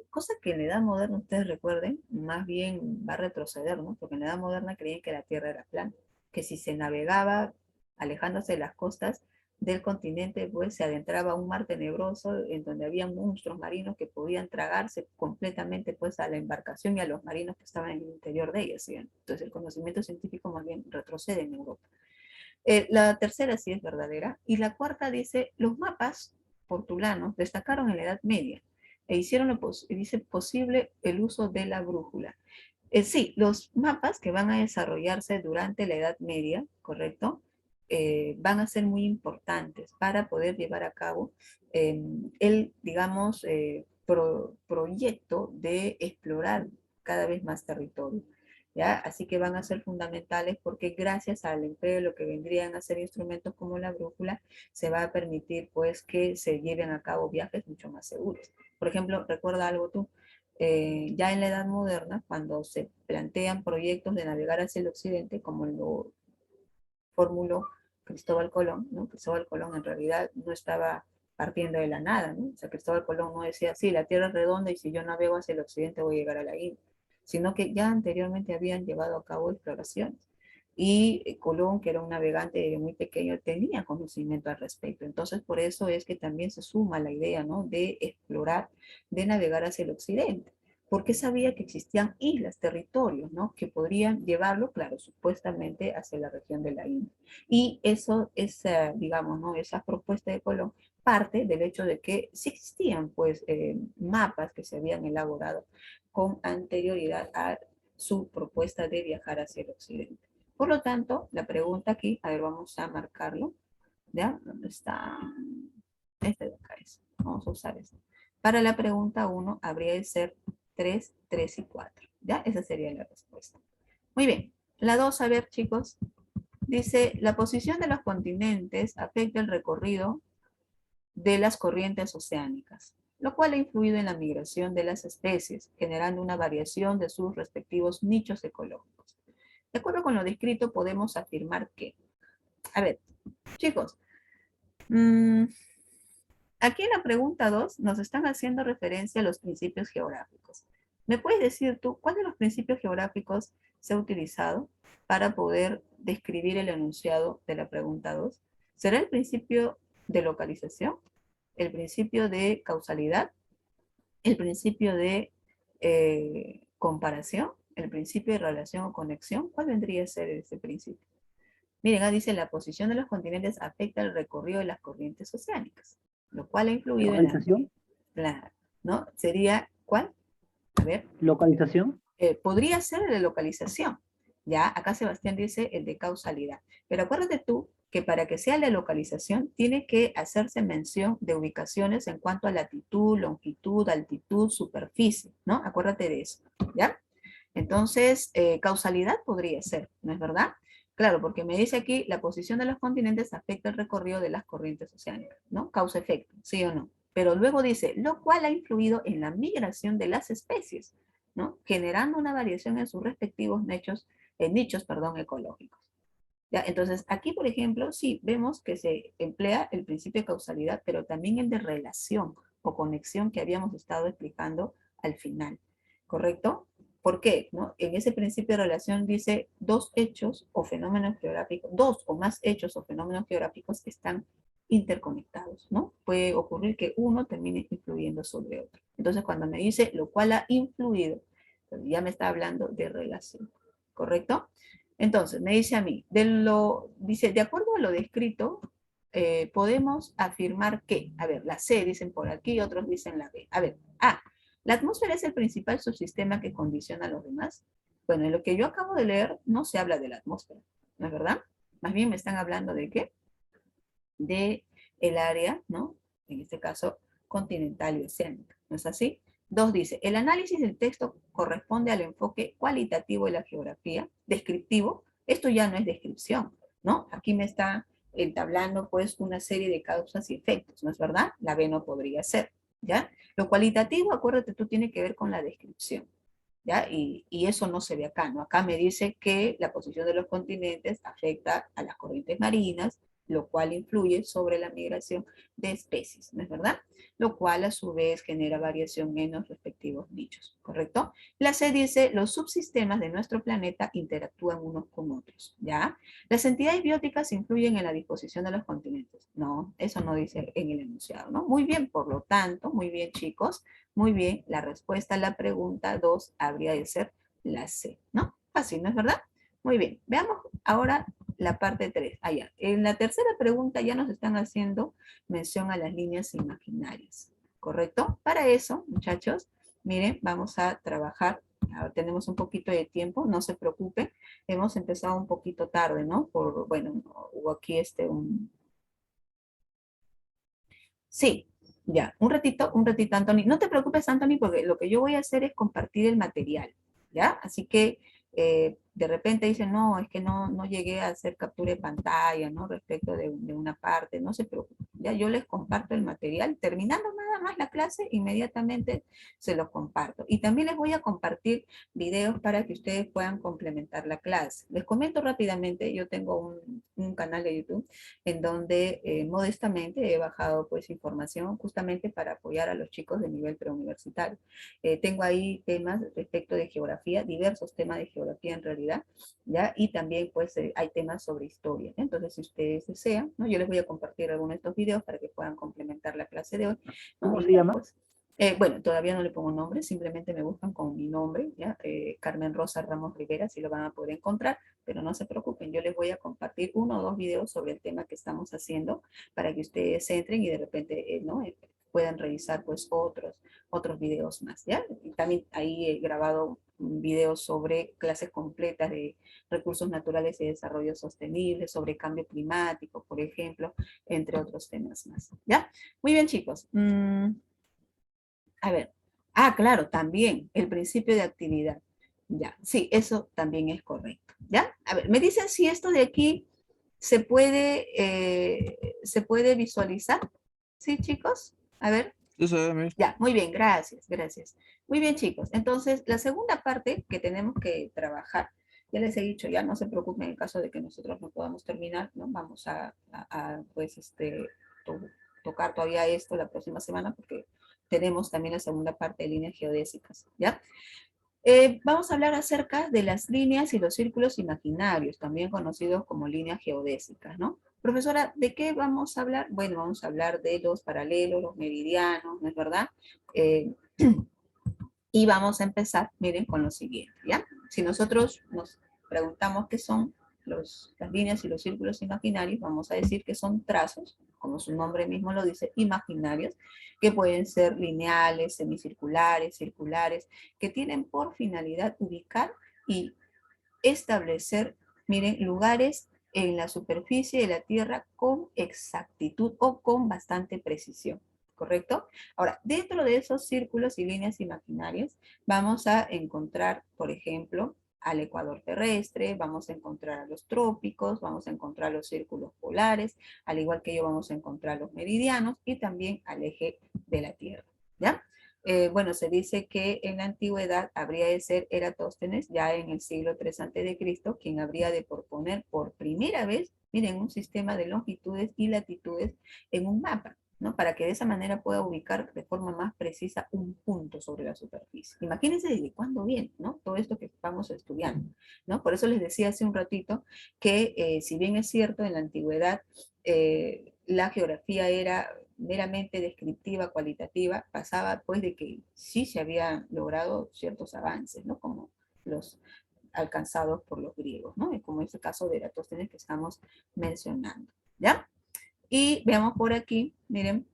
Speaker 1: Cosa que en la Edad Moderna, ustedes recuerden, más bien va a retroceder, ¿no? Porque en la Edad Moderna creían que la Tierra era plana, que si se navegaba alejándose de las costas del continente, pues se adentraba a un mar tenebroso en donde había monstruos marinos que podían tragarse completamente pues a la embarcación y a los marinos que estaban en el interior de ella, ¿sí? Entonces el conocimiento científico más bien retrocede en Europa. La tercera sí es verdadera. Y la cuarta dice, los mapas portulanos destacaron en la Edad Media e hicieron dice, posible el uso de la brújula. Sí, los mapas que van a desarrollarse durante la Edad Media, ¿correcto? Van a ser muy importantes para poder llevar a cabo el, digamos, proyecto de explorar cada vez más territorio. ¿Ya? Así que van a ser fundamentales porque gracias al empleo de lo que vendrían a ser instrumentos como la brújula, se va a permitir pues que se lleven a cabo viajes mucho más seguros. Por ejemplo, recuerda algo tú, ya en la Edad Moderna, cuando se plantean proyectos de navegar hacia el occidente, como lo formuló Cristóbal Colón, ¿no? Cristóbal Colón en realidad no estaba partiendo de la nada, ¿no? O sea, Cristóbal Colón no decía, sí, la Tierra es redonda y si yo navego hacia el occidente voy a llegar a la India, sino que ya anteriormente habían llevado a cabo exploraciones. Y Colón, que era un navegante muy pequeño, tenía conocimiento al respecto. Entonces, por eso es que también se suma la idea, ¿no? De explorar, de navegar hacia el occidente porque sabía que existían islas, territorios, ¿no? Que podrían llevarlo, claro, supuestamente hacia la región de la India. Y eso es, digamos, ¿no? Esa propuesta de Colón parte del hecho de que sí existían, pues, mapas que se habían elaborado con anterioridad a su propuesta de viajar hacia el occidente. Por lo tanto, la pregunta aquí, a ver, vamos a marcarlo, ¿ya? ¿Dónde está? Este de acá es. Vamos a usar este. Para la pregunta 1 habría de ser 3, 3 y 4. ¿Ya? Esa sería la respuesta. Muy bien. La 2, a ver, chicos. Dice, la posición de los continentes afecta el recorrido de las corrientes oceánicas, lo cual ha influido en la migración de las especies, generando una variación de sus respectivos nichos ecológicos. De acuerdo con lo descrito, podemos afirmar que, a ver, chicos, aquí en la pregunta 2 nos están haciendo referencia a los principios geográficos. ¿Me puedes decir tú cuál de los principios geográficos se ha utilizado para poder describir el enunciado de la pregunta 2? ¿Será el principio de localización? ¿El principio de causalidad? ¿El principio de comparación? ¿El principio de relación o conexión? ¿Cuál vendría a ser ese principio? Miren, dice, la posición de los continentes afecta el recorrido de las corrientes oceánicas, lo cual ha influido en
Speaker 2: ¿Localización?
Speaker 1: ¿no? Sería, ¿cuál? A ver.
Speaker 2: ¿Localización?
Speaker 1: Podría ser el de localización, ¿ya? Acá Sebastián dice el de causalidad. Pero acuérdate tú que para que sea la localización tiene que hacerse mención de ubicaciones en cuanto a latitud, longitud, altitud, superficie, ¿no? Acuérdate de eso, ¿ya? Entonces, causalidad podría ser, ¿no es verdad? Claro, porque me dice aquí, la posición de los continentes afecta el recorrido de las corrientes oceánicas, ¿no? Causa-efecto, ¿sí o no? Pero luego dice, lo cual ha influido en la migración de las especies, ¿no? Generando una variación en sus respectivos nichos, ecológicos. ¿Ya? Entonces, aquí, por ejemplo, sí vemos que se emplea el principio de causalidad, pero también el de relación o conexión que habíamos estado explicando al final, ¿correcto? ¿Por qué? ¿No? En ese principio de relación dice dos hechos o fenómenos geográficos, dos o más hechos o fenómenos geográficos están interconectados, ¿no? Puede ocurrir que uno termine influyendo sobre otro. Entonces, cuando me dice lo cual ha influido, pues ya me está hablando de relación, ¿correcto? Entonces, me dice a mí, dice, de acuerdo a lo descrito, podemos afirmar que, a ver, la C dicen por aquí, otros dicen la B. A ver, A, ¿la atmósfera es el principal subsistema que condiciona a los demás? Bueno, en lo que yo acabo de leer no se habla de la atmósfera, ¿no es verdad? Más bien me están hablando de qué? De el área, ¿no? En este caso, continental y oceánica, ¿no es así? 2 dice, el análisis del texto corresponde al enfoque cualitativo de la geografía, descriptivo, esto ya no es descripción, ¿no? Aquí me está entablando pues una serie de causas y efectos, ¿no es verdad? La B no podría ser, ¿ya? Lo cualitativo, acuérdate, tú tiene que ver con la descripción, ¿ya? Y eso no se ve acá, ¿no? Acá me dice que la posición de los continentes afecta a las corrientes marinas, lo cual influye sobre la migración de especies, ¿no es verdad? Lo cual a su vez genera variación en los respectivos nichos, ¿correcto? La C dice, los subsistemas de nuestro planeta interactúan unos con otros, ¿ya? Las entidades bióticas influyen en la disposición de los continentes. No, eso no dice en el enunciado, ¿no? Muy bien, por lo tanto, muy bien chicos, muy bien, la respuesta a la pregunta 2 habría de ser la C, ¿no? Fácil, ¿no es verdad? Muy bien, veamos ahora la parte 3. Ya. En la tercera pregunta ya nos están haciendo mención a las líneas imaginarias, ¿correcto? Para eso, muchachos, miren, vamos a trabajar. Ahora tenemos un poquito de tiempo, no se preocupen. Hemos empezado un poquito tarde, ¿no? Bueno, hubo aquí Sí, ya, un ratito, Anthony. No te preocupes, Anthony, porque lo que yo voy a hacer es compartir el material, ¿ya? Así que de repente dicen, no, es que no llegué a hacer captura de pantalla, ¿no? Respecto de una parte, no se preocupen. Ya yo les comparto el material, terminando nada más la clase, inmediatamente se los comparto. Y también les voy a compartir videos para que ustedes puedan complementar la clase. Les comento rápidamente, yo tengo un canal de YouTube en donde modestamente he bajado pues información justamente para apoyar a los chicos de nivel preuniversitario. Tengo ahí temas respecto de geografía, diversos temas de geografía en realidad, ¿ya? Y también pues hay temas sobre historia. Entonces, si ustedes desean, ¿no? Yo les voy a compartir algunos de estos videos para que puedan complementar la clase de hoy, ¿no?
Speaker 2: ¿Cómo
Speaker 1: Y
Speaker 2: se llama?
Speaker 1: pues, bueno, todavía no le pongo nombre, simplemente me buscan con mi nombre, ¿ya? Carmen Rosa Ramos Rivera, si lo van a poder encontrar, pero no se preocupen, yo les voy a compartir 1 o 2 videos sobre el tema que estamos haciendo para que ustedes entren y de repente, ¿no? Puedan revisar pues otros videos más, ¿ya? Y también ahí he grabado videos sobre clases completas de recursos naturales y desarrollo sostenible, sobre cambio climático, por ejemplo, entre otros temas más, ¿ya? Muy bien, chicos. A ver, claro, también el principio de actividad. Ya, sí, eso también es correcto. ¿Ya? A ver, me dicen si esto de aquí se puede visualizar. ¿Sí, chicos? A ver.
Speaker 3: Sí, se ve, Mir.
Speaker 1: Ya, muy bien, gracias, gracias. Muy bien, chicos. Entonces, la segunda parte que tenemos que trabajar, ya les he dicho, ya no se preocupen en el caso de que nosotros no podamos terminar, ¿no? Vamos pues, to- tocar todavía esto la próxima semana porque tenemos también la segunda parte de líneas geodésicas, ¿ya? Vamos a hablar acerca de las líneas y los círculos imaginarios, también conocidos como líneas geodésicas, ¿no? Profesora, ¿de qué vamos a hablar? Bueno, vamos a hablar de los paralelos, los meridianos, ¿no es verdad? Eh, y vamos a empezar, miren, con lo siguiente, ¿ya? Si nosotros nos preguntamos qué son las líneas y los círculos imaginarios, vamos a decir que son trazos, como su nombre mismo lo dice, imaginarios, que pueden ser lineales, semicirculares, circulares, que tienen por finalidad ubicar y establecer, miren, lugares en la superficie de la Tierra con exactitud o con bastante precisión. ¿Correcto? Ahora, dentro de esos círculos y líneas imaginarias, vamos a encontrar, por ejemplo, al ecuador terrestre, vamos a encontrar a los trópicos, vamos a encontrar los círculos polares, al igual que ello vamos a encontrar los meridianos y también al eje de la Tierra, ¿ya? Bueno, se dice que en la antigüedad habría de ser Eratóstenes, ya en el siglo III a.C., quien habría de proponer por primera vez, miren, un sistema de longitudes y latitudes en un mapa, ¿no? Para que de esa manera pueda ubicar de forma más precisa un punto sobre la superficie. Imagínense desde cuándo viene, ¿no? Todo esto que estamos estudiando, ¿no? Por eso les decía hace un ratito que si bien es cierto, en la antigüedad la geografía era meramente descriptiva, cualitativa, pasaba pues de que sí se habían logrado ciertos avances, ¿no? Como los alcanzados por los griegos, ¿no? Y como ese caso de Eratóstenes que estamos mencionando, ¿ya? Y veamos por aquí, miren,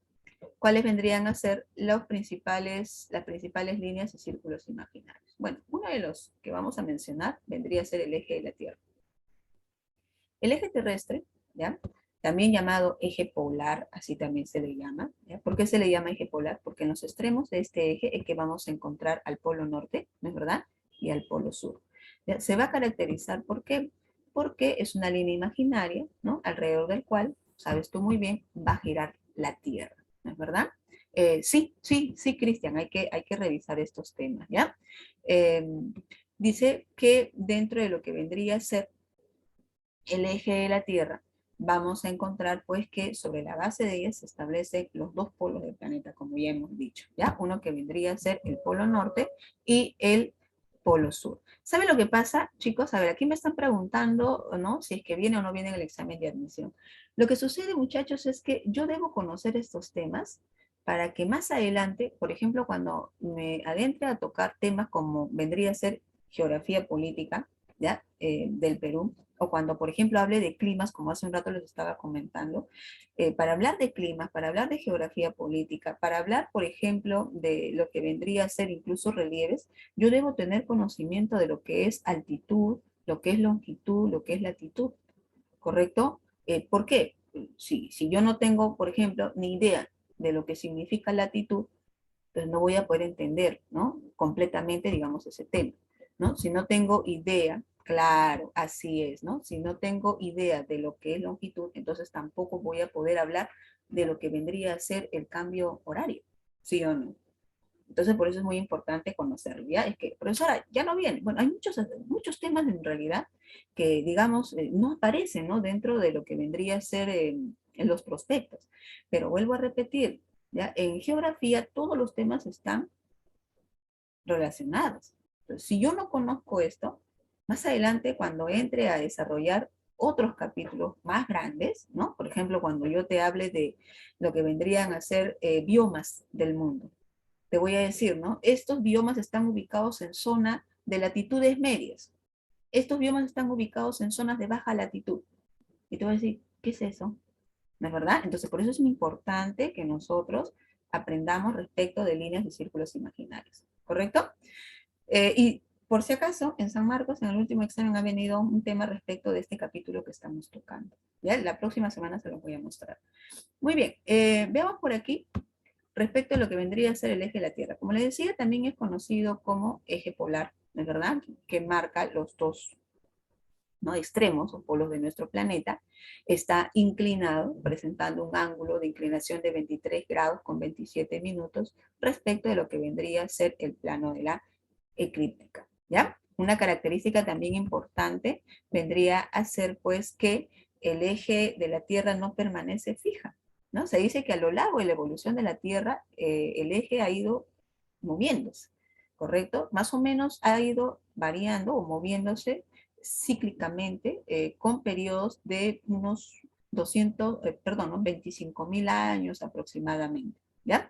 Speaker 1: cuáles vendrían a ser las principales líneas y círculos imaginarios. Bueno, uno de los que vamos a mencionar vendría a ser el eje de la Tierra. El eje terrestre, ¿ya? También llamado eje polar, así también se le llama. ¿Ya? ¿Por qué se le llama eje polar? Porque en los extremos de este eje es que vamos a encontrar al polo norte, ¿no es verdad? Y al polo sur. ¿Ya? Se va a caracterizar, ¿por qué? Porque es una línea imaginaria, ¿no? Alrededor del cual, sabes tú muy bien, va a girar la Tierra, ¿no es verdad? Sí, Cristian, hay que revisar estos temas, ¿ya? Dice que dentro de lo que vendría a ser el eje de la Tierra, vamos a encontrar pues que sobre la base de ella se establecen los dos polos del planeta, como ya hemos dicho, ¿ya? Uno que vendría a ser el polo norte y el polo sur. ¿Saben lo que pasa, chicos? A ver, aquí me están preguntando, ¿no? Si es que viene o no viene en el examen de admisión. Lo que sucede, muchachos, es que yo debo conocer estos temas para que más adelante, por ejemplo, cuando me adentre a tocar temas como vendría a ser geografía política, ¿ya? Del Perú, o cuando, por ejemplo, hable de climas, como hace un rato les estaba comentando, para hablar de climas, para hablar de geografía política, para hablar, por ejemplo, de lo que vendría a ser incluso relieves, yo debo tener conocimiento de lo que es altitud, lo que es longitud, lo que es latitud, ¿correcto? ¿Por qué? Si yo no tengo, por ejemplo, ni idea de lo que significa latitud, pues no voy a poder entender, ¿no? Completamente, digamos, ese tema, ¿no? Si no tengo idea, claro, así es, ¿no? Si no tengo idea de lo que es longitud, entonces tampoco voy a poder hablar de lo que vendría a ser el cambio horario, ¿sí o no? Entonces, por eso es muy importante conocerlo. Ya es que, profesora, ya no viene. Bueno, hay muchos temas en realidad que, digamos, no aparecen, ¿no? Dentro de lo que vendría a ser en los prospectos. Pero vuelvo a repetir, ¿ya? En geografía todos los temas están relacionados. Entonces, si yo no conozco esto, más adelante cuando entre a desarrollar otros capítulos más grandes, ¿no? Por ejemplo, cuando yo te hable de lo que vendrían a ser biomas del mundo, te voy a decir, ¿no? Estos biomas están ubicados en zona de latitudes medias. Estos biomas están ubicados en zonas de baja latitud. Y te voy a decir, ¿qué es eso? ¿No es verdad? Entonces, por eso es muy importante que nosotros aprendamos respecto de líneas y círculos imaginarios. ¿Correcto? Y por si acaso, en San Marcos, en el último examen ha venido un tema respecto de este capítulo que estamos tocando. ¿Ya? La próxima semana se lo voy a mostrar. Muy bien, veamos por aquí respecto a lo que vendría a ser el eje de la Tierra. Como les decía, también es conocido como eje polar, ¿no es verdad? Que marca los dos, ¿no?, extremos o polos de nuestro planeta. Está inclinado, presentando un ángulo de inclinación de 23 grados con 27 minutos respecto de lo que vendría a ser el plano de la eclíptica, ¿ya? Una característica también importante vendría a ser, pues, que el eje de la Tierra no permanece fija, ¿no? Se dice que a lo largo de la evolución de la Tierra, el eje ha ido moviéndose, ¿correcto? Más o menos ha ido variando o moviéndose cíclicamente con periodos de unos 25.000 años aproximadamente, ¿ya?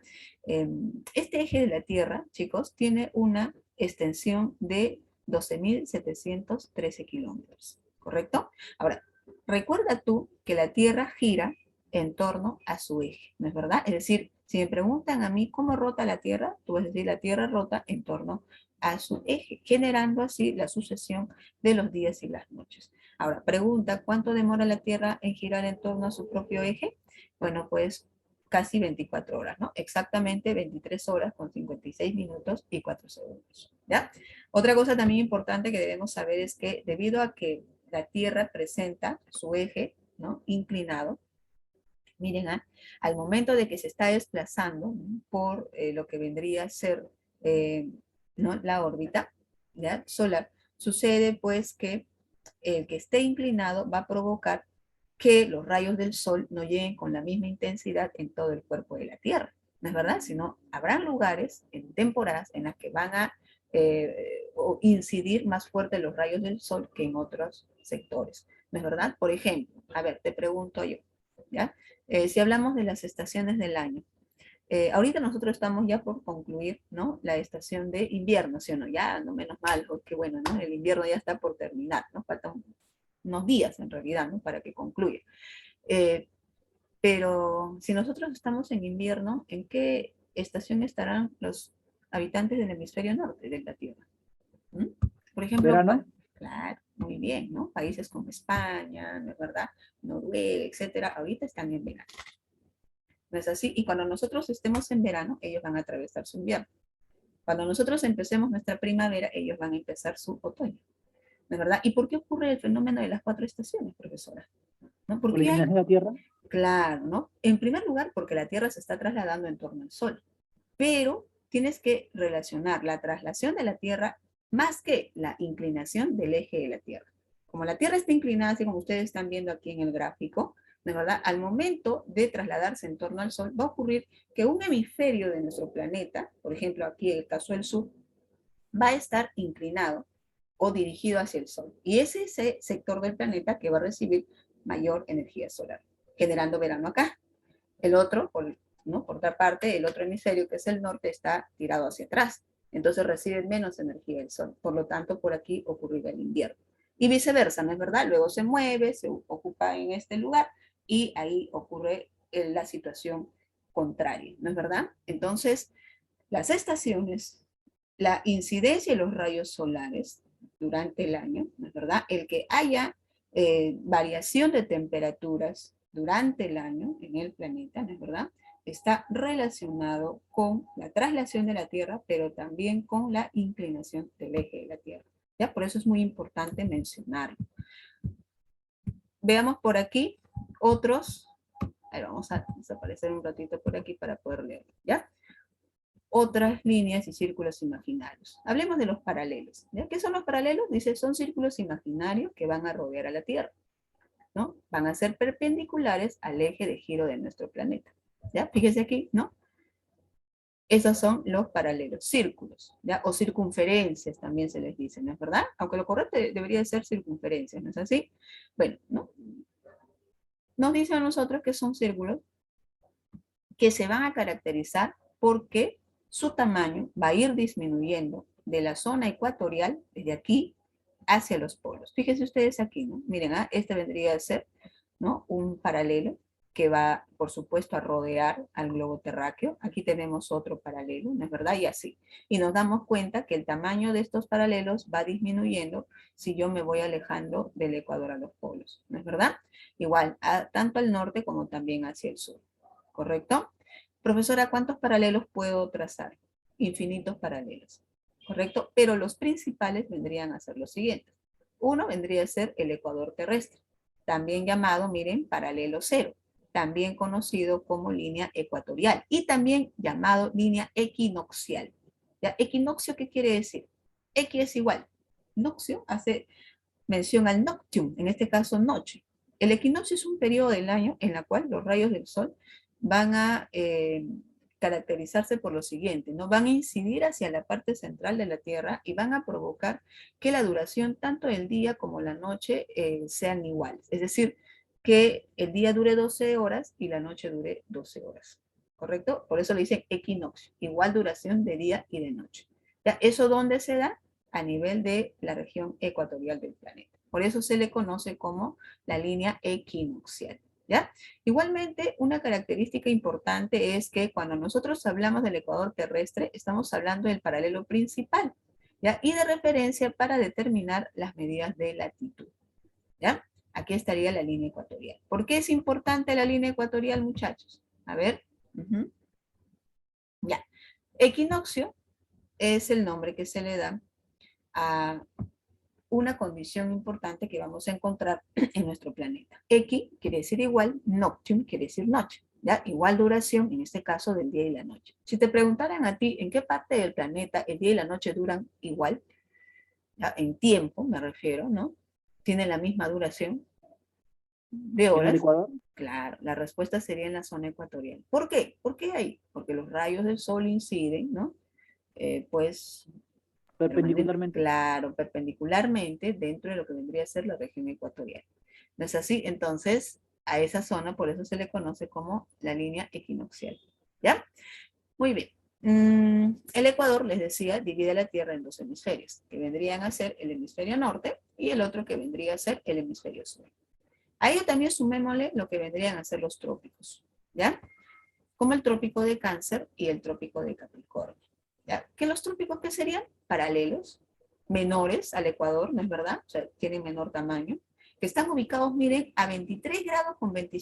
Speaker 1: Este eje de la Tierra, chicos, tiene una extensión de 12.713 kilómetros, ¿correcto? Ahora, recuerda tú que la Tierra gira en torno a su eje, ¿no es verdad? Es decir, si me preguntan a mí cómo rota la Tierra, tú vas a decir la Tierra rota en torno a su eje, generando así la sucesión de los días y las noches. Ahora, pregunta, ¿cuánto demora la Tierra en girar en torno a su propio eje? Bueno, pues casi 24 horas, ¿no? Exactamente 23 horas con 56 minutos y 4 segundos, ¿ya? Otra cosa también importante que debemos saber es que debido a que la Tierra presenta su eje, ¿no?, inclinado, miren, al momento de que se está desplazando, ¿no?, por lo que vendría a ser ¿no?, la órbita, ¿ya?, solar, sucede pues que el que esté inclinado va a provocar que los rayos del sol no lleguen con la misma intensidad en todo el cuerpo de la Tierra, ¿no es verdad? Sino habrán lugares en temporadas en las que van a incidir más fuerte los rayos del sol que en otros sectores, ¿no es verdad? Por ejemplo, a ver, te pregunto yo, ¿ya? Si hablamos de las estaciones del año, ahorita nosotros estamos ya por concluir, ¿no?, la estación de invierno, ¿sí o no? Ya, no, menos mal, porque bueno, ¿no?, el invierno ya está por terminar, ¿no? Faltan unos días en realidad, ¿no?, para que concluya. Eh, pero si nosotros estamos en invierno, ¿en qué estación estarán los habitantes del hemisferio norte de la Tierra? ¿Mm? Por ejemplo,
Speaker 2: Verano,
Speaker 1: claro, muy bien, ¿no? Países como España, ¿no es verdad?, Noruega, etcétera, ahorita están en verano. ¿No es así? Y cuando nosotros estemos en verano, ellos van a atravesar su invierno. Cuando nosotros empecemos nuestra primavera, ellos van a empezar su otoño. ¿No es verdad? ¿Y por qué ocurre el fenómeno de las 4 estaciones, profesora? ¿No?
Speaker 2: por la
Speaker 1: Porque hay,
Speaker 2: inclinación de la Tierra,
Speaker 1: claro, ¿no? En primer lugar, porque la Tierra se está trasladando en torno al Sol. Pero tienes que relacionar la traslación de la Tierra más que la inclinación del eje de la Tierra. Como la Tierra está inclinada, así como ustedes están viendo aquí en el gráfico, ¿de verdad? Al momento de trasladarse en torno al Sol, va a ocurrir que un hemisferio de nuestro planeta, por ejemplo, aquí el caso del sur, va a estar inclinado o dirigido hacia el Sol. Y es ese sector del planeta que va a recibir mayor energía solar, generando verano acá. El otro, ¿no?, por otra parte, el otro hemisferio, que es el norte, está tirado hacia atrás. Entonces recibe menos energía del Sol. Por lo tanto, por aquí ocurrirá el invierno. Y viceversa, ¿no es verdad? Luego se mueve, se ocupa en este lugar y ahí ocurre la situación contraria, ¿no es verdad? Entonces, las estaciones, la incidencia de los rayos solares durante el año, ¿no es verdad? El que haya variación de temperaturas durante el año en el planeta, ¿no es verdad? Está relacionado con la traslación de la Tierra, pero también con la inclinación del eje de la Tierra. ¿Ya? Por eso es muy importante mencionarlo. Veamos por aquí otros. Ahí vamos a desaparecer un ratito por aquí para poder leerlo, ¿ya? Otras líneas y círculos imaginarios. Hablemos de los paralelos. ¿Ya? ¿Qué son los paralelos? Dice, son círculos imaginarios que van a rodear a la Tierra, ¿no? Van a ser perpendiculares al eje de giro de nuestro planeta. ¿Ya? Fíjese aquí, ¿no? Esos son los paralelos, círculos, ¿ya? O circunferencias también se les dice, ¿no es verdad? Aunque lo correcto debería ser circunferencias, ¿no es así? Bueno, ¿no? Nos dice a nosotros que son círculos que se van a caracterizar porque su tamaño va a ir disminuyendo de la zona ecuatorial, desde aquí, hacia los polos. Fíjense ustedes aquí, ¿no? Miren, este vendría a ser, ¿no? Un paralelo que va, por supuesto, a rodear al globo terráqueo. Aquí tenemos otro paralelo, ¿no es verdad? Y así. Y nos damos cuenta que el tamaño de estos paralelos va disminuyendo si yo me voy alejando del ecuador a los polos, ¿no es verdad? Igual, tanto al norte como también hacia el sur. ¿Correcto? Profesora, ¿cuántos paralelos puedo trazar? Infinitos paralelos. ¿Correcto? Pero los principales vendrían a ser los siguientes. Uno vendría a ser el ecuador terrestre, también llamado, miren, paralelo cero, también conocido como línea ecuatorial y también llamado línea equinoccial. ¿Ya? ¿Equinoccio qué quiere decir? X es igual. Noccio hace mención al noctium, en este caso noche. El equinoccio es un periodo del año en el cual los rayos del sol van a caracterizarse por lo siguiente, ¿no? Van a incidir hacia la parte central de la Tierra y van a provocar que la duración tanto del día como la noche sean iguales. Es decir, que el día dure 12 horas y la noche dure 12 horas. ¿Correcto? Por eso le dicen equinoccio, igual duración de día y de noche. ¿Ya? ¿Eso dónde se da? A nivel de la región ecuatorial del planeta. Por eso se le conoce como la línea equinoccial. ¿Ya? Igualmente, una característica importante es que cuando nosotros hablamos del ecuador terrestre, estamos hablando del paralelo principal, ¿ya? Y de referencia para determinar las medidas de latitud, ¿ya? Aquí estaría la línea ecuatorial. ¿Por qué es importante la línea ecuatorial, muchachos? A ver. Ya. Equinoccio es el nombre que se le da a una condición importante que vamos a encontrar en nuestro planeta. X quiere decir igual, noctium quiere decir noche, ¿ya? Igual duración, en este caso, del día y la noche. Si te preguntaran a ti en qué parte del planeta el día y la noche duran igual, ¿ya? En tiempo me refiero, ¿no? Tienen la misma duración de
Speaker 2: ¿En el
Speaker 1: horas.
Speaker 2: Ecuador?
Speaker 1: Claro, la respuesta sería en la zona ecuatorial. ¿Por qué? ¿Por qué ahí? Porque los rayos del sol inciden, ¿no? Pues
Speaker 2: Perpendicularmente.
Speaker 1: claro, perpendicularmente dentro de lo que vendría a ser la región ecuatorial. ¿No es así? Entonces, a esa zona, por eso se le conoce como la línea equinoccial. ¿Ya? Muy bien. El Ecuador, les decía, divide la Tierra en dos hemisferios, que vendrían a ser el hemisferio norte y el otro que vendría a ser el hemisferio sur. A ello también sumémosle lo que vendrían a ser los trópicos, ¿ya? Como el trópico de Cáncer y el trópico de Capricornio. ¿Ya? ¿Que los trópicos qué serían? Paralelos, menores al Ecuador, ¿no es verdad? O sea, tienen menor tamaño, que están ubicados, miren, a 23 grados con 25